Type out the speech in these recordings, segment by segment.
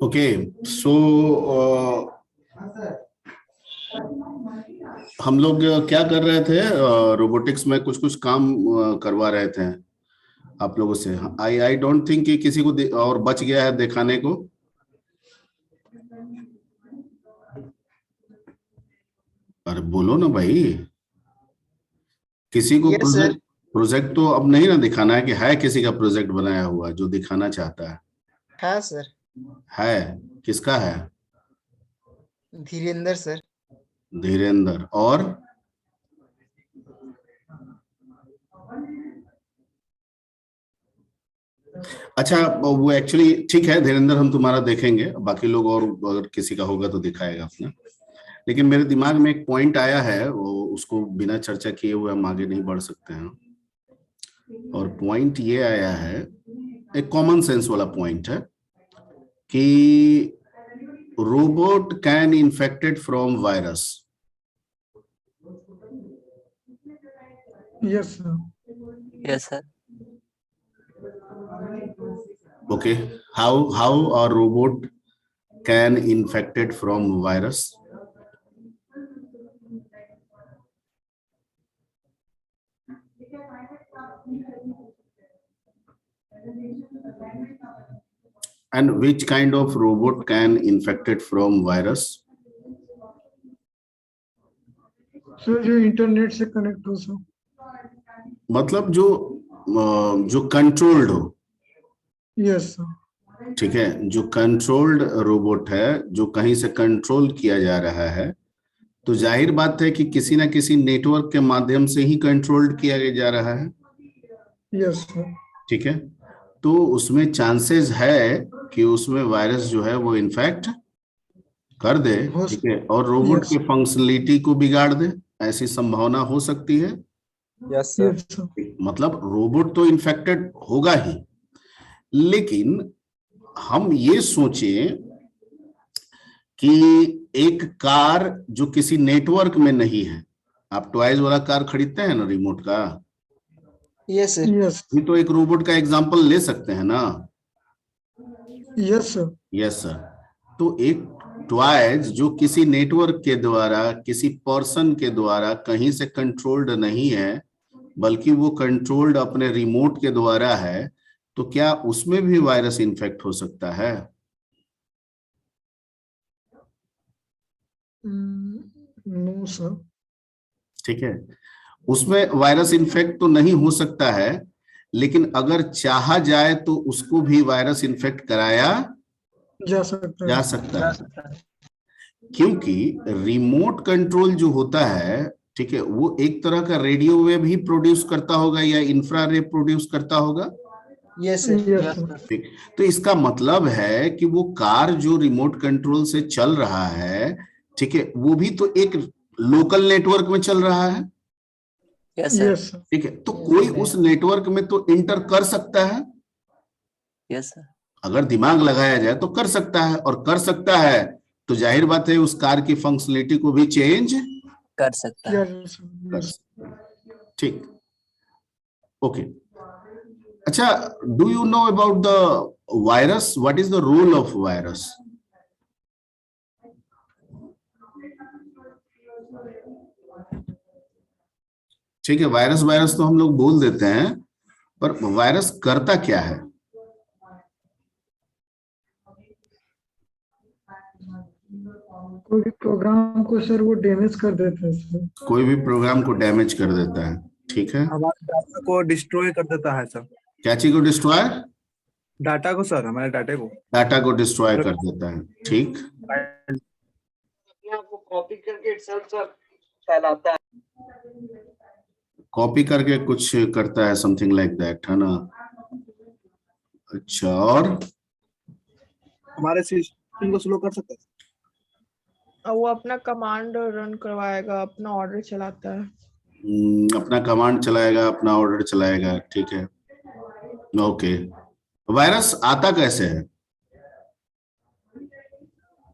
Okay so हम लोग क्या कर रहे थे, रोबोटिक्स में कुछ कुछ काम करवा रहे थे आप लोगों से। आई आई डोंट थिंक कि किसी को और बच गया है दिखाने को। अरे बोलो ना भाई, किसी को यस सर। प्रोजेक्ट तो अब नहीं ना दिखाना है कि है किसी का प्रोजेक्ट बनाया हुआ जो दिखाना चाहता है? हाँ सर। है किसका है? धीरेन्द्र सर। धीरेन्द्र। और अच्छा, वो एक्चुअली ठीक है धीरेन्द्र, हम तुम्हारा देखेंगे, बाकी लोग और अगर किसी का होगा तो दिखाएगा अपना। लेकिन मेरे दिमाग में एक पॉइंट आया है, वो उसको बिना चर्चा किए हुए हम आगे नहीं बढ़ सकते हैं। और पॉइंट ये आया है, एक कॉमन सेंस वाला पॉइंट है कि robot can infected from virus. Yes, sir. Yes sir. Okay, how a robot can infected from virus? And which kind of robot can infected from virus? So जो internet से connect हो सो। मतलब जो controlled हो। Yes sir. ठीक है, जो controlled robot है, जो कहीं से कंट्रोल किया जा रहा है, तो जाहिर बात है कि किसी ना किसी नेटवर्क के माध्यम से ही कंट्रोल्ड किया जा रहा है। Yes sir. ठीक है, तो उसमें चांसेस है कि उसमें वायरस जो है वो इन्फेक्ट कर दे। ठीक है, और रोबोट Yes. के फंक्शनलिटी को बिगाड़ दे, ऐसी संभावना हो सकती है। Yes sir. Yes, sir. मतलब रोबोट तो इन्फेक्टेड होगा ही, लेकिन हम ये सोचें कि एक कार जो किसी नेटवर्क में नहीं है, आप टॉयज वाला कार खरीदते हैं ना रिमोट का, यस सर। Yes. ये तो एक रोबोट का एग्जांपल ले सकते हैं ना। Yes, sir. Yes sir. तो एक टॉयज जो किसी नेटवर्क के द्वारा, किसी पर्सन के द्वारा कहीं से कंट्रोल्ड नहीं है, बल्कि वो कंट्रोल्ड अपने रिमोट के द्वारा है, तो क्या उसमें भी वायरस इन्फेक्ट हो सकता है? No, sir. ठीक है, उसमें वायरस इन्फेक्ट तो नहीं हो सकता है, लेकिन अगर चाहा जाए तो उसको भी वायरस इन्फेक्ट कराया जा सकता जा है। सकता है। क्योंकि रिमोट कंट्रोल जो होता है, ठीक है, वो एक तरह का रेडियो वेव ही प्रोड्यूस करता होगा या इंफ्रारेड प्रोड्यूस करता होगा। Yes sir. Yes, sir. ठीक, तो इसका मतलब है कि वो कार जो रिमोट कंट्रोल से चल रहा है, ठीक है, वो भी तो एक लोकल नेटवर्क में चल रहा है। Yes sir. Yes, sir. ठीक है, तो कोई उस नेटवर्क में तो इंटर कर सकता है, यस सर। अगर दिमाग लगाया जाए तो कर सकता है, और कर सकता है तो जाहिर बात है उस कार की फंक्शनलिटी को भी चेंज कर सकता है। Yes, sir. कर Yes. सकता है। ठीक, ओके। अच्छा, do you know about the virus? What is the role of virus? ठीक है, वायरस वायरस तो हम लोग बोल देते हैं, पर वायरस करता क्या है? कोई भी प्रोग्राम को सर वो डैमेज कर देते हैं सर। कोई भी प्रोग्राम को डैमेज कर देता है। ठीक है, हमारे डाटा को डिस्ट्रॉय कर देता है सर। क्या चीज को डिस्ट्रॉय? डाटा को सर, हमारे डाटा को। डाटा को डिस्ट्रॉय कर देता है। ठीक, आपको कॉपी करके सर फैलाता है। कॉपी करके कुछ करता है, समथिंग लाइक दैट, है ना? अच्छा, और हमारे सिस्टम को स्लो कर सकता है। वो अपना कमांड रन करवाएगा, अपना ऑर्डर चलाता है। अपना कमांड चलाएगा, अपना ऑर्डर चलाएगा। ठीक है, ओके। वायरस आता कैसे है?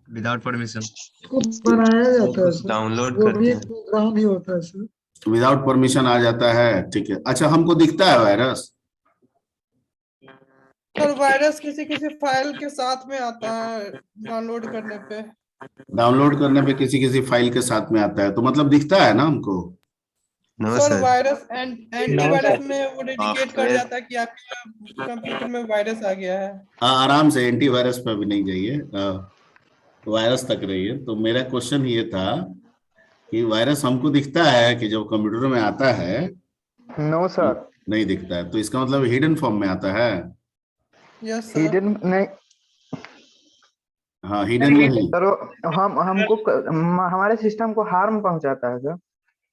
विदाउट परमिशन उसको बनाया जाता है सर। डाउनलोड वो भी करते एक हैं। प्रोग्राम ही होता है सर। विदाउट परमिशन आ जाता है। ठीक है, अच्छा, हमको दिखता है वायरस? सर वायरस किसी किसी फाइल के साथ में आता है डाउनलोड करने पे। डाउनलोड करने पे किसी किसी फाइल के साथ में आता है, तो मतलब दिखता है ना हमको। No sir sir, virus antivirus में वो इंडिकेट कर Software- जाता है कि आपके कंप्यूटर में वायरस आ गया है। आराम से, एंटीवायरस पे भी नहीं जाइए, वायरस तक रहिए। तो मेरा क्वेश्चन ये था कि वायरस हमको दिखता है कि जब कंप्यूटर में आता है? नो सर, नहीं दिखता है, तो इसका मतलब हिडन फॉर्म में आता है। Yes sir. हिडन नहीं हाँ, हिडन नहीं, सर, हमको हमारे सिस्टम को हार्म पहुंचाता है सर।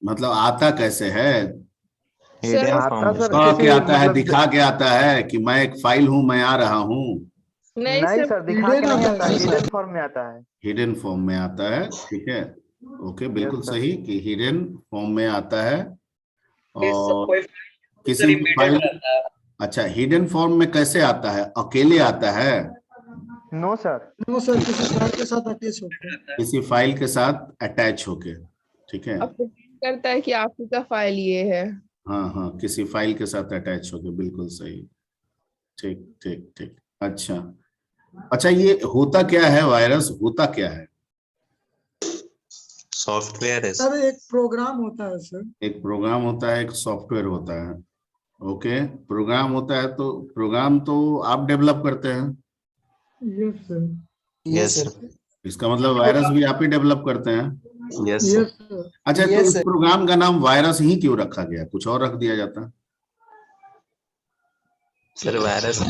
मतलब आता कैसे है? सर Hidden वो आता form सर कह किसी के आता है, मतलब दिखा के आता है कि मैं एक फाइल हूं, मैं आ रहा हूं। नहीं नहीं सर सर, दिखा के Hidden नहीं आता आता, है सर। हिडन फॉर्म में आता है। हिडन फॉर्म में आता है, ठीक है। ओके, बिल्कुल यस सर। सही कि हिडन फॉर्म में आता है। और कोई किसी यूजर भी इमीडिएट फाइल, रहता है। अच्छा हिडन फॉर्म में कैसे आता है? अकेले आता है? नो सर, नो सर, किसी फाइल के साथ अटैच होकर। किसी फाइल के साथ अटैच होके, ठीक है। अब करता है कि आपकी का फाइल ये है। हाँ हाँ, किसी फाइल के साथ अटैच होके, बिल्कुल सही। ठीक ठीक ठीक। अच्छा अच्छा, ये होता क्या है? वायरस होता क्या है? सॉफ्टवेयर है। सर एक प्रोग्राम होता है सर। एक प्रोग्राम होता है, एक सॉफ्टवेयर होता है। ओके, प्रोग्राम होता है, तो प्रोग्राम तो आप डेवलप करते हैं। Yes sir. यस सर, इसका मतलब वायरस भी आप ही डेवलप करते हैं। Yes yes sir. सर। अच्छा, तो इस प्रोग्राम का नाम वायरस ही क्यों रखा गया? कुछ और रख दिया जाता? सर वायरस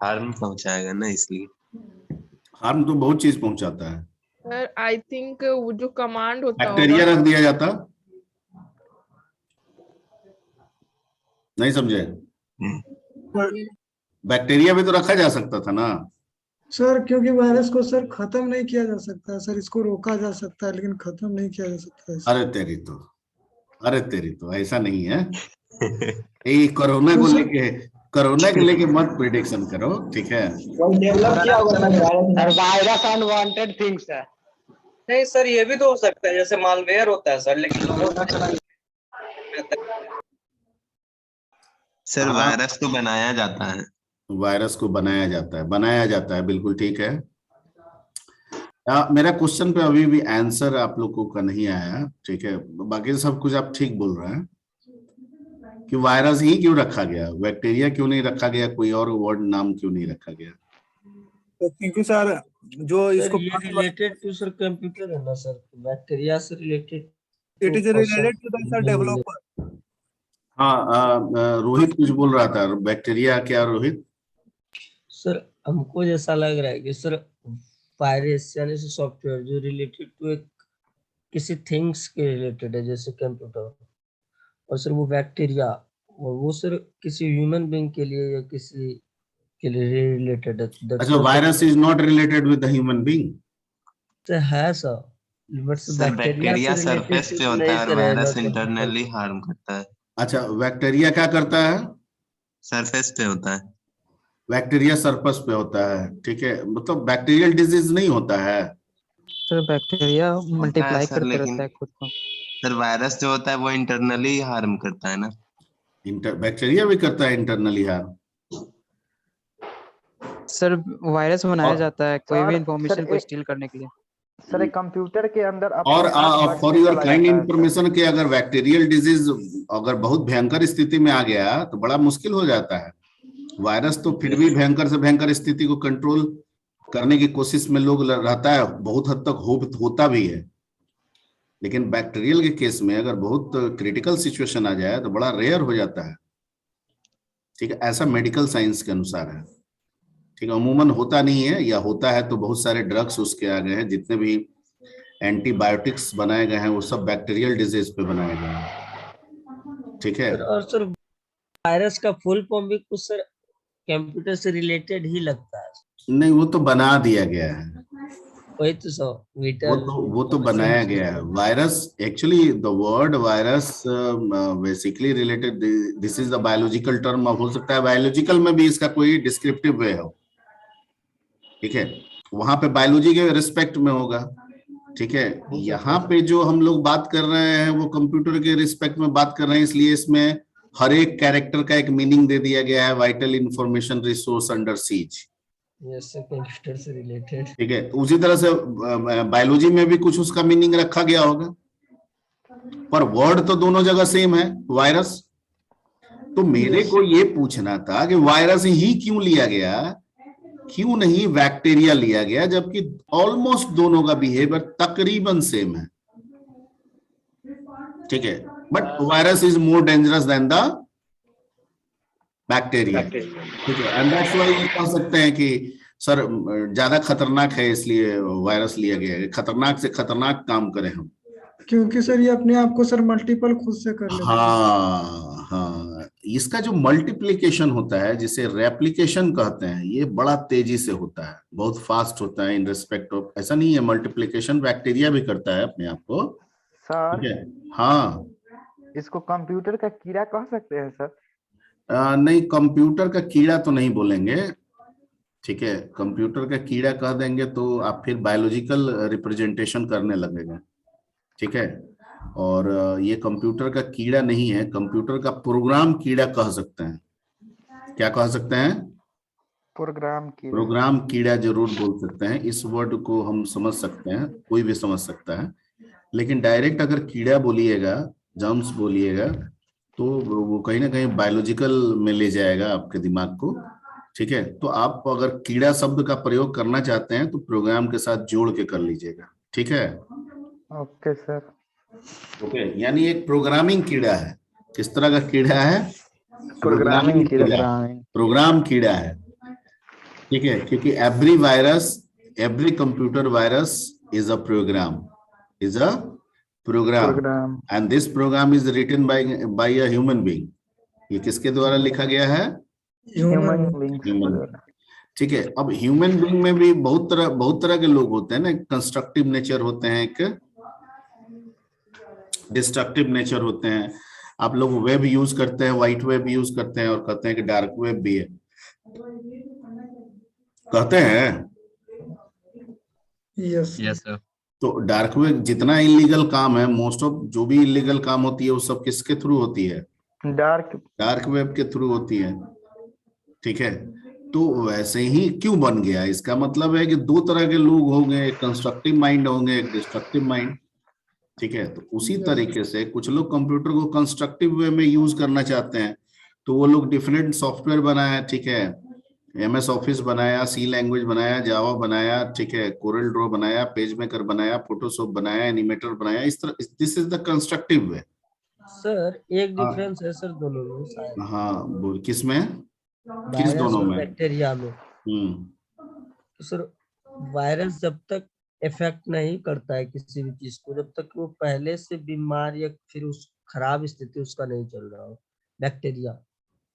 हार्म पहुंचाएगा ना, इसलिए। हार्म तो बहुत चीज पहुंचाता है। सर आई थिंक वो जो कमांड होता बैक्टीरिया होगा। रख दिया जाता? नहीं समझे? बैक्टीरिया भी तो रखा जा सकता था ना। सर क्योंकि वायरस को सर खत्म नहीं किया जा सकता है सर, इसको रोका जा सकता है लेकिन खत्म नहीं किया जा सकता है सर। अरे तेरी तो, अरे तेरी तो, ऐसा नहीं है। ये कोरोना को लेके, कोरोना के लेके मत प्रिडिक्शन करो, ठीक है। डेवलप किया होगा ना वायरस अनवांटेड थिंग्स है। नहीं सर, ये भी तो हो सकता है, जैसे मालवेयर होता है सर, लेकिन सर वायरस तो बनाया जाता है। वायरस को बनाया जाता है, बनाया जाता है, बिल्कुल ठीक है। मेरा क्वेश्चन पे अभी भी आंसर आप लोगों का नहीं आया, ठीक है। बाकी सब कुछ आप ठीक बोल रहे हैं कि वायरस ही क्यों रखा गया, बैक्टीरिया क्यों नहीं रखा गया, कोई और वर्ड नाम क्यों नहीं रखा गया? तो क्योंकि सर जो इसको ये रिलेटेड टू सर कंप्यूटर है ना सर, बैक्टीरिया से related. It is related to the sir developer. हाँ, रोहित कुछ बोल रहा था, बैक्टीरिया क्या रोहित? सर हमको जैसा लग रहा है कि सर वायरस यानी सॉफ्टवेयर जो रिलेटेड टू एक किसी थिंग्स के रिलेटेड है, जैसे कंप्यूटर, और सर वो बैक्टीरिया, और वो सर किसी ह्यूमन बीइंग के लिए या किसी के लिए रिलेटेड है। अच्छा, virus is not related with the human being. तो है sir, but sir bacteria surface पे होता है और वायरस इंटरनली हार्म करता है। अच्छा, बैक्टीरिया क्या करता है? सरफेस पे होता है। बैक्टीरिया सरफेस पे होता है, ठीक है। मतलब बैक्टीरियल डिजीज नहीं होता है। सर बैक्टीरिया मल्टीप्लाई सर, करते लेकिन रहता है खुद को। सर वायरस जो होता है वो इंटरनली हार्म करता है ना। बैक्टीरिया भी करता है इंटरनली हार्म। सर वायरस बनाया और- जाता है कोई भी सर, इंफॉर्मेशन सर, को स्टील करने के लिए। सर एक कंप्यूटर के अंदर और अपने आप बग फॉर से योर चला काइंड जाता है सर। इंफॉर्मेशन कि अगर बैक्टीरियल डिजीज अगर बहुत भयंकर स्थिति में आ गया तो बड़ा मुश्किल हो जाता है। वायरस तो फिर भी भयंकर से भयंकर स्थिति को कंट्रोल करने की कोशिश में लोग रहता है, बहुत हद तक होता भी है। लेकिन बैक्टीरियल के केस में अगर बहुत क्रिटिकल सिचुएशन आ जाए तो बड़ा रेयर हो जाता है, ठीक है। ऐसा मेडिकल साइंस के अनुसार है, ठीक है। अमूमन होता नहीं है, या होता है तो बहुत सारे ड्रग्स उसके आ गए हैं। जितने भी एंटीबायोटिक्स बनाए गए हैं वो सब बैक्टीरियल डिजीज पे बनाए गए हैं, ठीक है। और सर वायरस का फुल फॉर्म भी कुछ सर कंप्यूटर से रिलेटेड ही लगता है। नहीं, वो तो बना दिया गया है, वही तो सर वो तो बनाया गया है। Virus actually the word virus basically related, this is the biological term. हो सकता है बायोलॉजिकल में भी इसका कोई डिस्क्रिप्टिव वे हो, ठीक है। वहां पे बायोलॉजी के रिस्पेक्ट में होगा, ठीक है। यहाँ पे जो हम लोग बात कर रहे हैं वो कंप्यूटर के रिस्पेक्ट में बात कर रहे हैं, इसलिए इसमें हर एक कैरेक्टर का एक मीनिंग दे दिया गया है, vital information resource under seize. Yes sir, computer से रिलेटेड। ठीक है, उसी तरह से बायोलॉजी में भी कुछ उसका मीनिंग रखा गया होगा, पर वर्ड तो दोनों जगह सेम है, वायरस। तो मेरे को ये पूछना था कि वायरस ही क्यों लिया गया, क्यों नहीं बैक्टीरिया लिया गया, जबकि ऑलमोस्ट दोनों का बिहेवियर तकरीबन सेम है। ठीक है, but virus is more dangerous than the bacteria. ठीक है, एंड दैट्स व्हाई ये कह सकते हैं कि सर ज्यादा खतरनाक है इसलिए वायरस लिया गया है, खतरनाक से खतरनाक काम करें हम। क्योंकि सर ये अपने आप को सर मल्टीपल खुद से कर लेता है। हाँ हाँ, इसका जो मल्टीप्लिकेशन होता है, जिसे रेप्लिकेशन कहते हैं, ये बड़ा तेजी से होता है, बहुत फास्ट होता है इन रिस्पेक्ट ऑफ, ऐसा नहीं है मल्टीप्लिकेशन बैक्टीरिया भी करता है अपने आप को। सर ठीक है, हाँ। इसको कंप्यूटर का कीड़ा कह सकते हैं सर? नहीं, कंप्यूटर का कीड़ा तो नहीं बोलेंगे। ठीक है, कंप्यूटर का कीड़ा कह देंगे तो आप फिर बायोलॉजिकल रिप्रेजेंटेशन करने लगेगा। ठीक है, और ये कंप्यूटर का कीड़ा नहीं है, कंप्यूटर का प्रोग्राम कीड़ा कह सकते हैं। क्या कह सकते हैं? प्रोग्राम कीड़ा। प्रोग्राम कीड़ा जरूर बोल सकते हैं, इस वर्ड को हम समझ सकते हैं, कोई भी समझ सकता है। लेकिन डायरेक्ट अगर कीड़ा बोलिएगा, जर्म्स बोलिएगा, तो वो कहीं ना कहीं बायोलॉजिकल में ले जाएगा आपके दिमाग को। ठीक है, तो आप अगर कीड़ा शब्द का प्रयोग करना चाहते हैं तो प्रोग्राम के साथ जोड़ के कर लीजिएगा। ठीक है, ओके सर। ओके, यानी एक प्रोग्रामिंग कीड़ा है। किस तरह का कीड़ा है? प्रोग्रामिंग कीड़ा। प्रोग्राम कीड़ा है। ठीक है, क्योंकि every virus, every computer virus is a program, is a program, and this program is written by a human being. ये किसके द्वारा लिखा गया है? ह्यूमन। ठीक है, अब ह्यूमन बीइंग में भी बहुत तरह के लोग होते हैं ना। कंस्ट्रक्टिव नेचर होते हैं, एक डिस्ट्रक्टिव नेचर होते हैं। आप लोग वेब यूज करते हैं, व्हाइट वेब यूज करते हैं, और कहते हैं कि डार्क वेब भी है, कहते हैं। Yes sir. तो डार्क वेब जितना इलीगल काम है, मोस्ट ऑफ जो भी इलीगल काम होती है वो सब किसके थ्रू होती है? डार्क वेब के थ्रू होती है। ठीक है, तो वैसे ही क्यों बन गया? इसका मतलब है कि दो तरह के लोग होंगे, एक कंस्ट्रक्टिव माइंड होंगे, एक डिस्ट्रक्टिव माइंड। ठीक है, तो उसी तरीके से कुछ लोग कंप्यूटर को कंस्ट्रक्टिव वे में यूज करना चाहते हैं, तो वो लोग डिफरेंट सॉफ्टवेयर बनाया। ठीक है, MS ऑफिस बनाया, सी लैंग्वेज बनाया, जावा बनाया, ठीक है, कोरल ड्रॉ बनाया, पेज मेकर बनाया, फोटोशॉप बनाया, एनिमेटर बनाया। इस तरह, this is the constructive way. Sir एक डिफरेंस है सर दोनों में शायद। हाँ, किस में? किस वायरस दोनों और में? बैक्टीरिया में। तो सर वायरस जब तक इफेक्ट नहीं करता है किसी भी चीज को, जब तक वो पहले से बीमार या फिर उस खराब स्थिति उसका नहीं चल रहा हो, बैक्टीरिया।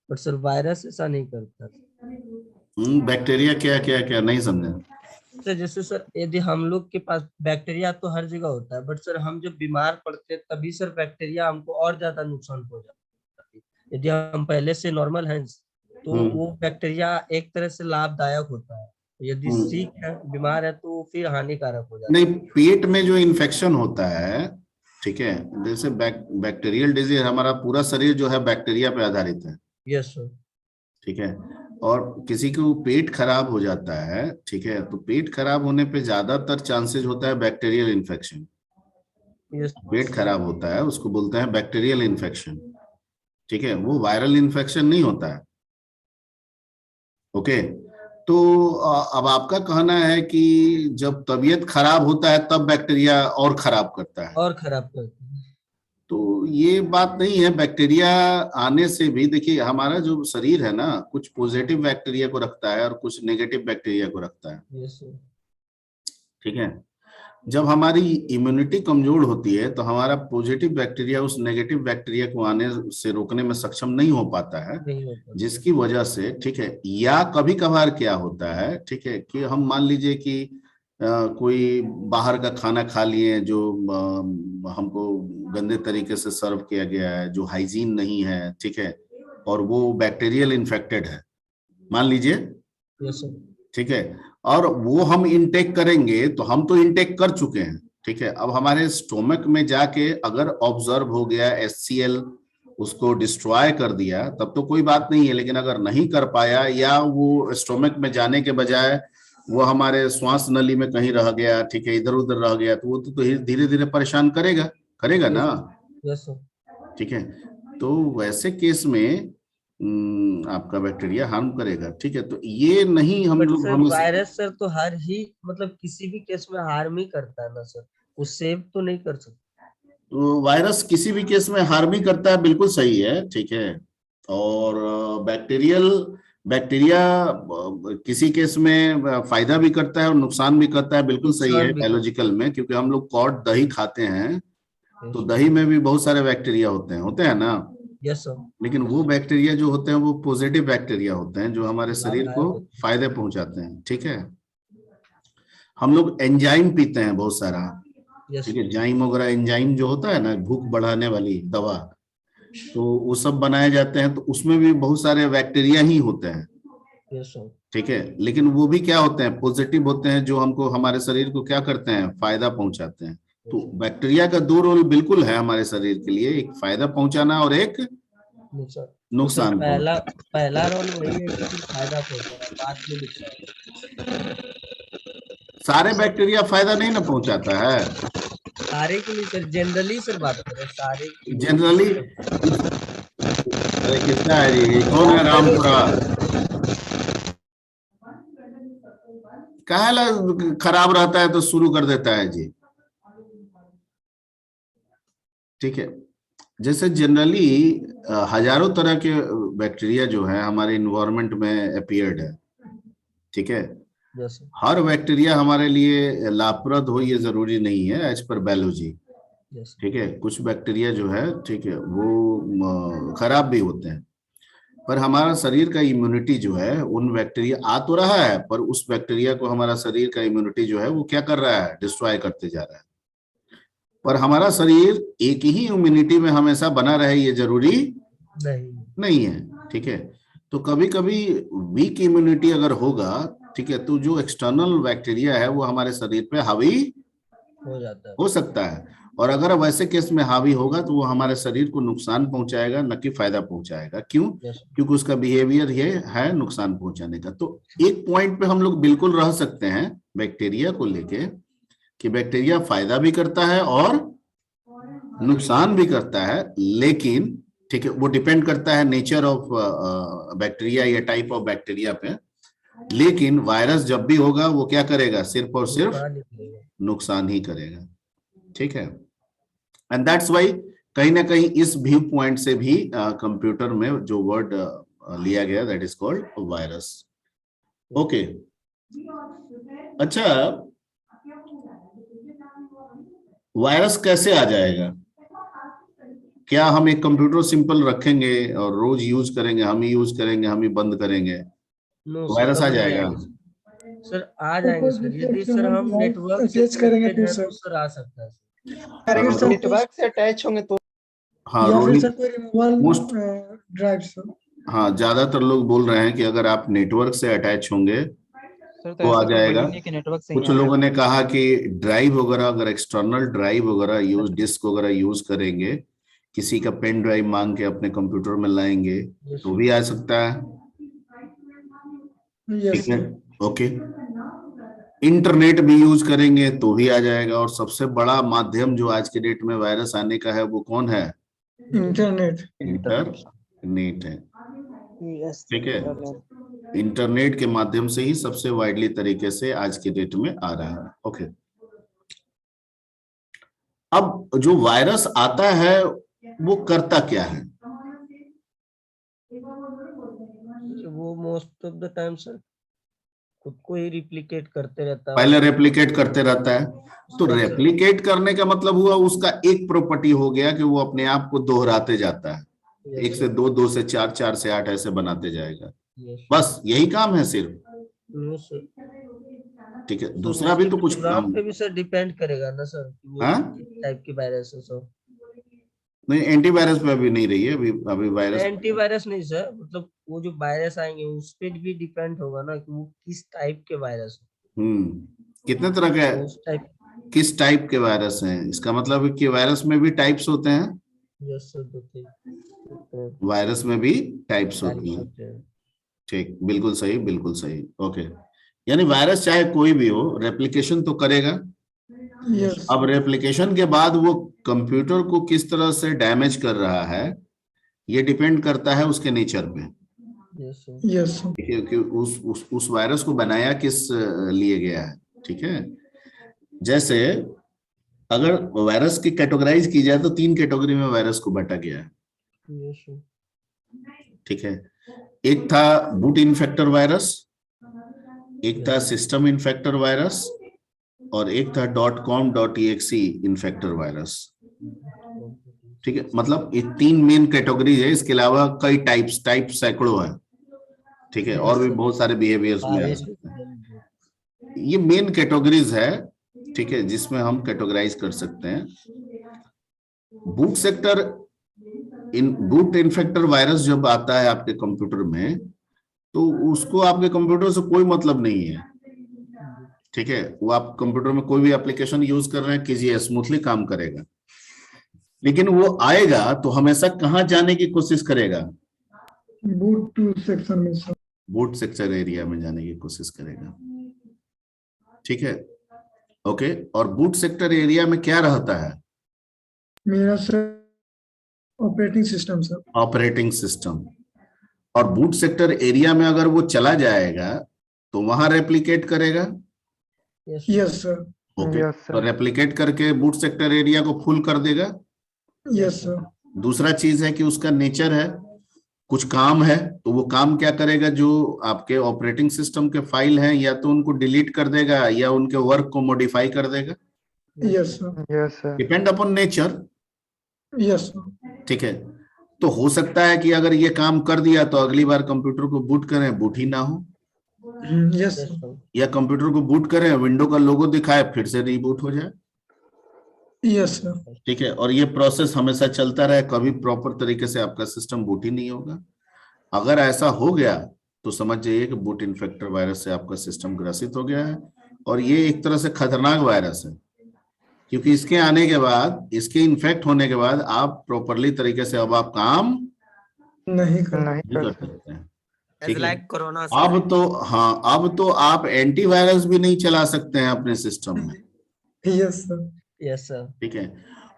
बट सर वायरस ऐसा नहीं करता। बैक्टीरिया क्या क्या क्या नहीं समझे सर? जैसे सर यदि हम लोग के पास बैक्टीरिया तो हर जगह होता है, बट सर हम जब बीमार पड़ते हैं तभी सर बैक्टीरिया हमको और ज्यादा नुकसान हो जाता है। यदि हम पहले से नॉर्मल हैं तो वो बैक्टीरिया एक तरह से लाभदायक होता है, यदि सीख है, बीमार है, तो फिर हानिकारक हो जाता है। नहीं, पेट में जो इन्फेक्शन होता है, ठीक है, जैसे बैक्टीरियल डिजीज, हमारा पूरा शरीर जो है बैक्टीरिया पे आधारित है। Yes sir. ठीक है, और किसी को पेट खराब हो जाता है, ठीक है, तो पेट खराब होने पे ज्यादातर चांसेस होता है बैक्टीरियल इन्फेक्शन। पेट खराब होता है उसको बोलते हैं बैक्टीरियल इन्फेक्शन। ठीक है, वो वायरल इन्फेक्शन नहीं होता है। ओके, तो अब आपका कहना है कि जब तबीयत खराब होता है तब बैक्टीरिया और खराब करता है, और खराब करता है। तो ये बात नहीं है। बैक्टीरिया आने से भी, देखिए, हमारा जो शरीर है ना, कुछ पॉजिटिव बैक्टीरिया को रखता है और कुछ नेगेटिव बैक्टीरिया को रखता है। Yes sir. ठीक है, जब हमारी इम्यूनिटी कमजोर होती है तो हमारा पॉजिटिव बैक्टीरिया उस नेगेटिव बैक्टीरिया को आने से रोकने में सक्षम नहीं हो पाता है, जिसकी वजह से, ठीक है, या कभी कभार क्या होता है, ठीक है, कि हम मान लीजिए कि कोई बाहर का खाना खा लिए जो हमको गंदे तरीके से सर्व किया गया है, जो हाइजीन नहीं है, ठीक है, और वो बैक्टीरियल इन्फेक्टेड है, मान लीजिए। Yes sir. ठीक है, और वो हम इनटेक करेंगे, तो हम तो इनटेक कर चुके हैं। ठीक है, अब हमारे स्टोमक में जाके अगर ऑब्जर्व हो गया HCl उसको डिस्ट्रॉय कर दिया तब तो कोई बात नहीं है, लेकिन अगर नहीं कर पाया या वो स्टोमक में जाने के बजाय वो हमारे श्वास नली में कहीं रह गया, ठीक है, इधर उधर रह गया, तो वो तो धीरे धीरे परेशान करेगा ना, यस सर। ठीक है। तो वैसे केस में आपका बैक्टीरिया हार्म करेगा, ठीक है। तो ये नहीं हम बट लोग सर हमेशा वायरस सर तो हर ही मतलब किसी भी केस में हार्म ही करता है ना सर, वो सेव तो नहीं कर सकता। तो वायरस किसी भी केस में हार्म ही करता है, बिल्कुल सही है, ठीक है। और बैक्टीरिया किसी केस में फायदा भी करता है और नुकसान भी करता है, बिल्कुल सही है नुकसान भी बायोलॉजिकल में, क्योंकि हम लोग कॉड दही खाते हैं तो Yes, दही में भी बहुत सारे बैक्टीरिया होते हैं ना। Yes sir. लेकिन वो बैक्टीरिया जो होते हैं वो पॉजिटिव बैक्टीरिया होते हैं जो हमारे शरीर को लाभदायक होते फायदे पहुंचाते हैं, ठीक है। हम लोग एंजाइम पीते हैं बहुत सारा, यस ठीक है, जाइम वगैरह, एंजाइम जो होता है ना भूख बढ़ाने वाली दवा, तो वो सब बनाए जाते हैं, तो उसमें भी बहुत सारे बैक्टीरिया ही होते हैं, यस सर। ठीक है। लेकिन वो भी क्या होते हैं, पॉजिटिव होते हैं, जो हमको हमारे शरीर को क्या करते हैं, फायदा पहुंचाते हैं। तो बैक्टीरिया का दो रोल बिल्कुल है हमारे शरीर के लिए, एक फायदा पहुंचाना और एक नुकसान पहला रोल वही है कि फायदा पहुंचाना, बाद में नुकसान। सारे बैक्टीरिया फायदा नहीं ना पहुंचाता है, सारे के लिए सर, जनरली सर बात करें सारे के लिए। जनरली। अरे किसका है जी, कौन है रामपुरा, काहे ला खराब रहता है तो शुरू कर देता है जी, ठीक है। जैसे जनरली हजारों तरह के बैक्टीरिया जो है हमारे इन्वायरमेंट में अपीयर्ड है, ठीक है। यस हर बैक्टीरिया हमारे लिए लाभप्रद हो ये जरूरी नहीं है एज पर बायोलॉजी, यस ठीक है। कुछ बैक्टीरिया जो है, ठीक है, वो खराब भी होते हैं, पर हमारा शरीर का इम्यूनिटी जो है उन बैक्टीरिया आ तो रहा है, पर उस बैक्टीरिया को हमारा शरीर का इम्यूनिटी जो है वो क्या कर रहा है, डिस्ट्रॉय करते जा रहा है। पर हमारा शरीर एक ही इम्यूनिटी में हमेशा बना रहे ये जरूरी नहीं है, ठीक है। तो कभी कभी वीक इम्यूनिटी अगर होगा, ठीक है, तो जो एक्सटर्नल बैक्टीरिया है वो हमारे शरीर पे हावी हो जाता है, हो सकता है, और अगर वैसे केस में हावी होगा तो वो हमारे शरीर को नुकसान पहुंचाएगा, न कि फायदा पहुंचाएगा। क्यों? यस क्योंकि उसका बिहेवियर ये है नुकसान पहुंचाने का। तो एक पॉइंट पे हम लोग बिल्कुल रह सकते हैं बैक्टीरिया को लेके कि बैक्टीरिया फायदा भी करता है और नुकसान भी करता है, लेकिन ठीक है वो डिपेंड करता है नेचर ऑफ बैक्टीरिया या टाइप ऑफ बैक्टीरिया पे। लेकिन वायरस जब भी होगा वो क्या करेगा, सिर्फ और सिर्फ नुकसान ही करेगा, ठीक है। एंड दैट्स वाई कहीं ना कहीं इस व्यू पॉइंट से भी कंप्यूटर में जो वर्ड लिया गया that is called virus. Okay, अच्छा वायरस कैसे आ जाएगा? क्या हम एक कंप्यूटर सिंपल रखेंगे और रोज यूज करेंगे, हम ही यूज करेंगे, हम ही बंद करेंगे, वायरस आ जाएगा? सर आ जाएंगे सर, यदि सर हम नेटवर्क से अटैच करेंगे तो connected हैं तो सर आ सकता है सर। अगर सर नेटवर्क से अटैच होंगे तो हाँ या फिर रोहित, सर कोई रिमूवल मोस्ट ड्राइव सर। हाँ ज्यादातर लोग बोल रहे हैं कि अगर आप नेटवर्क से अटैच होंगे सर तो आ ऐसा जाएगा। नहीं है कि नेटवर्क से ही कुछ आएगा। लोगों ने कहा कि ड्राइव वगैरह, अगर एक्सटर्नल ड्राइव वगैरह यूज, डिस्क वगैरह यूज करेंगे, किसी का पेन ड्राइव मांग के अपने कंप्यूटर में लाएंगे तो भी आ सकता है, यस ठीक है, सर। ओके। इंटरनेट भी यूज करेंगे तो भी आ जाएगा। और सबसे बड़ा माध्यम जो आज के डेट में वायरस आने का है वो कौन है? इंटरनेट। इंटरनेट है, ठीक है। इंटरनेट के माध्यम से ही सबसे वाइडली तरीके से आज के डेट में आ रहा है, ओके। अब जो वायरस आता है वो करता क्या है? वो most of the time sir खुद को ही रिप्लिकेट करते रहता है। पहले रेप्लिकेट करते रहता है, तो रेप्लिकेट करने का मतलब हुआ उसका एक प्रॉपर्टी हो गया कि वो अपने आप को दोहराते जाता है, 1 से 2, 2 से 4, 4 से 8 ऐसे बनाते जाएगा, बस यही काम है सिर्फ, ठीक है। दूसरा भी तो कुछ काम पे भी सर डिपेंड करेगा ना सर, टाइप की वायरस है सर। नहीं, एंटीवायरस पे अभी नहीं रही है, अभी वायरस, एंटीवायरस नहीं सर, मतलब वो जो वायरस आएंगे उस पे भी डिपेंड होगा ना कि वो किस टाइप के वायरस है। कितने तरह के, किस टाइप के वायरस हैं, इसका मतलब है कि वायरस में भी टाइप्स होते हैं। यस सर, सकते हैं, वायरस में भी टाइप्स होती टाइप्स हैं। होते हैं। ठीक, बिल्कुल सही, बिल्कुल सही। ओके, यानी वायरस चाहे कोई भी हो रेप्लिकेशन तो करेगा। यस अब रेप्लिकेशन के बाद वो कंप्यूटर को किस तरह से डैमेज कर रहा है ये डिपेंड करता है उसके नेचर पे। Yes sir. यस कि उस वायरस को बनाया किस लिए गया है। ठीक है, जैसे अगर वायरस की कैटेगराइज की जाए तो 3 कैटेगरी में वायरस को बांटा गया है। Yes sir. ठीक है, एक था बूट इन्फेक्टर वायरस, एक था सिस्टम इन्फेक्टर वायरस, और एक था .com.exe इन्फेक्टर वायरस। ठीक है, मतलब ये 3 मेन कैटेगरीज है, इसके अलावा कई टाइप सैकड़ों है। ठीक है, और भी बहुत सारे बिहेवियर्स में आ सकते हैं। ये मेन कैटेगरीज है, ठीक है, जिसमें हम कैटेगराइज कर सकते हैं। बूट इन्फेक्टर वायरस जब आता है आपके कंप्यूटर में तो उसको आपके कंप्यूटर से कोई मतलब नहीं है। ठीक है, वो आप कंप्यूटर में कोई भी एप्लीकेशन यूज कर रहे हैं, कीजिए, स्मूथली काम करेगा। लेकिन वो आएगा तो हमेशा कहाँ जाने की कोशिश करेगा? बूट टू सेक्शन में सर। बूट सेक्टर एरिया में जाने की कोशिश करेगा। ठीक है, ओके। और बूट सेक्टर एरिया में क्या रहता है? मेरा sir operating system sir. Operating system. और बूट सेक्टर एरिया में अगर वो चला जाएगा तो वहां रेप्लिकेट करेगा। Yes sir. Okay, Yes, sir. तो रेप्लिकेट करके बूट सेक्टर एरिया को फुल कर देगा। Yes sir. दूसरा चीज है कि उसका नेचर है, कुछ काम है, तो वो काम क्या करेगा? जो आपके ऑपरेटिंग सिस्टम के फाइल हैं या तो उनको डिलीट कर देगा या उनके वर्क को मॉडिफाई कर देगा। Yes sir. Yes, sir. Depend upon nature. Yes sir. ठीक है, तो हो सकता है कि अगर ये काम कर दिया तो अगली बार कंप्यूटर को बूट करें, बूट ही ना हो, यस सर। या कंप्यूटर को बूट करें, विंडो का लोगो दिखाए, फिर से रीबूट हो जाए। Yes sir. ठीक है, और ये प्रोसेस हमेशा चलता रहे, कभी प्रॉपर तरीके से आपका सिस्टम बूट ही नहीं होगा। अगर ऐसा हो गया तो समझ जाइए कि बूट इन्फेक्टर वायरस से आपका सिस्टम ग्रसित हो गया है। और ये एक तरह से खतरनाक वायरस है, क्योंकि इसके आने के बाद, इसके इन्फेक्ट होने के बाद आप प्रॉपरली तरीके से अब आप काम नहीं कर नहीं नहीं कर कर सकते हैं। ठीक है, लाइक कोरोना अब तो हाँ, अब तो आप एंटीवायरस भी नहीं चला सकते हैं अपने सिस्टम में। Yes sir. Yes sir. ठीक है,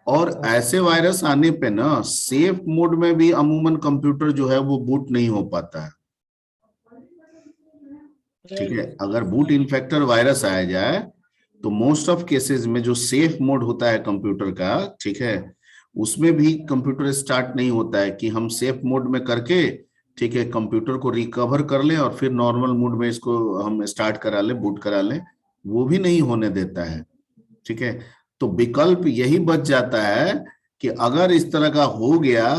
और ऐसे वायरस आने पे ना सेफ मोड में भी अमूमन कंप्यूटर जो है वो बूट नहीं हो पाता है। ठीक है, अगर बूट इन्फेक्टर वायरस आया जाए तो मोस्ट ऑफ केसेस में जो सेफ मोड होता है कंप्यूटर का, ठीक है, उसमें भी कंप्यूटर स्टार्ट नहीं होता है कि हम सेफ मोड में करके, ठीक है, कंप्यूटर को रिकवर कर लें और फिर नॉर्मल मोड में इसको हम स्टार्ट करा लें, बूट करा लें, वो भी नहीं होने देता है। ठीक है, तो विकल्प यही बच जाता है कि अगर इस तरह का हो गया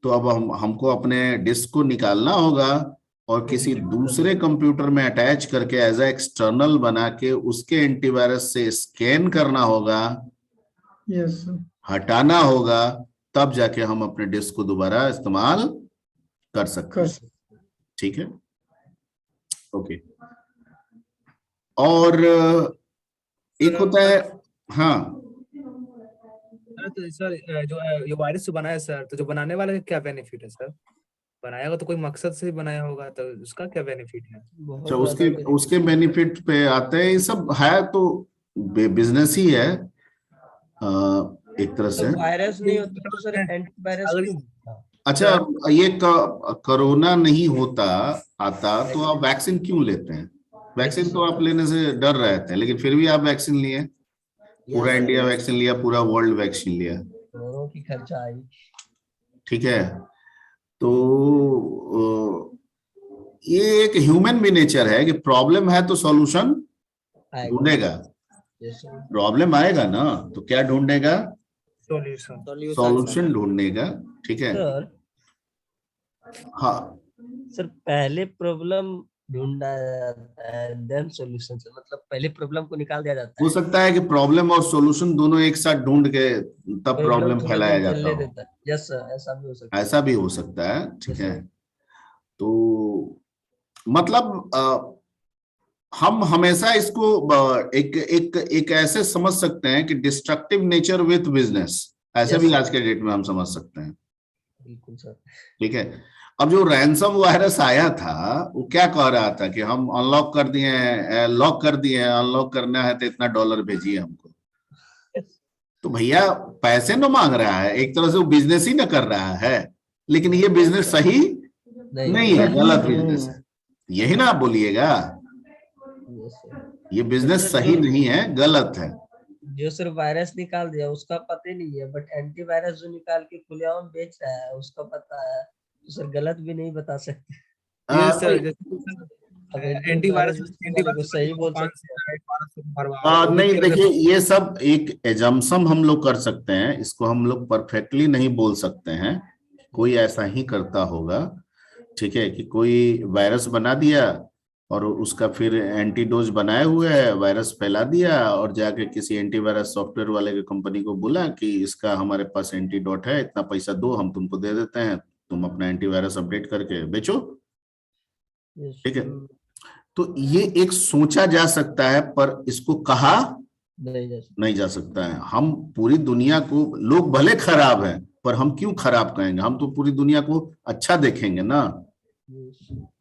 तो अब हमको अपने डिस्क को निकालना होगा और किसी दूसरे कंप्यूटर में अटैच करके एज ए एक्सटर्नल बना के उसके एंटीवायरस से स्कैन करना होगा, यस सर। हटाना होगा, तब जाके हम अपने डिस्क को दोबारा इस्तेमाल कर सकते हैं। ठीक है, ओके। और एक होता है, हाँ तो सर जो ये वायरस जो बनाया सर, तो जो बनाने वाले का क्या बेनिफिट है सर? बनाया होगा तो कोई मकसद से बनाया होगा, तो उसका क्या बेनिफिट है? तो उसके बेनिफिट पे आते हैं। ये सब है तो बिजनेस ही है एक तरह से। वायरस नहीं होता तो सर एंटीवायरस क्यों होता? अच्छा, ये कोरोना नहीं होता आता तो आप वैक्सीन क्यों लेते हैं? वैक्सीन तो आप लेने से डर रहे थे, लेकिन फिर भी आप वैक्सीन लिए, पूरा इंडिया वैक्सीन लिया, पूरा वर्ल्ड वैक्सीन लिया। दोनों की खर्चा आई। ठीक है, तो ये एक ह्यूमन भी नेचर है कि प्रॉब्लम है तो सॉल्यूशन ढूंढेगा। प्रॉब्लम आएगा ना तो क्या ढूंढेगा? सॉल्यूशन ढूंढेगा। ठीक है, सर हाँ सर, पहले प्रॉब्लम ढूंढा जाता है देन सॉल्यूशन, से मतलब पहले प्रॉब्लम को निकाल दिया जाता है। हो सकता है कि प्रॉब्लम और सॉल्यूशन दोनों एक साथ ढूंढ के तब प्रॉब्लम फैलाया जाता है। यस सर, ऐसा भी हो सकता है। ऐसा भी हो सकता है। ठीक है, तो मतलब हम हमेशा इसको एक ऐसे समझ सकते हैं कि डिस्ट्रक्टिव नेचर विथ बिजनेस, ऐसे भी आज के डेट में हम समझ सकते हैं। बिल्कुल सर। ठीक है। अब जो रैंसम वायरस आया था वो क्या कह रहा था कि हम अनलॉक कर दिए हैं, लॉक कर दिए हैं, अनलॉक करना है तो इतना डॉलर भेजिए हमको। तो भैया पैसे न मांग रहा है, एक तरह से वो बिजनेस ही न कर रहा है, लेकिन ये बिजनेस सही नहीं है, गलत बिजनेस है, यही ना आप बोलिएगा। ये बिजनेस सही नहीं है, गलत है। जो सिर्फ वायरस निकाल दिया उसका पता ही नहीं है, बट एंटीवायरस जो निकाल के खुलेआम बेच रहा है उसका पता है, तो सर गलत भी नहीं बता सकते। ये सर नहीं, जैसे एंटीवायरस को सही बोल सकते नहीं देखिए, ये सब एक एजम्पशन हम लोग कर सकते हैं, इसको हम लोग परफेक्टली नहीं बोल सकते हैं, कोई ऐसा ही करता होगा। ठीक है, कि कोई वायरस बना दिया और उसका फिर एंटीडोज बनाए हुए है, वायरस फैला दिया और जाके किसी एंटीवायरस सॉफ्टवेयर वाले की कंपनी को बोला कि इसका हमारे पास एंटीडोट है, इतना पैसा दो, हम तुमको दे देते हैं, तुम अपना एंटीवायरस अपडेट करके बेचो। ठीक है, तो ये एक सोचा जा सकता है, पर इसको कहा नहीं जा सकता है। हम पूरी दुनिया को, लोग भले खराब हैं पर हम क्यों खराब कहेंगे, हम तो पूरी दुनिया को अच्छा देखेंगे ना।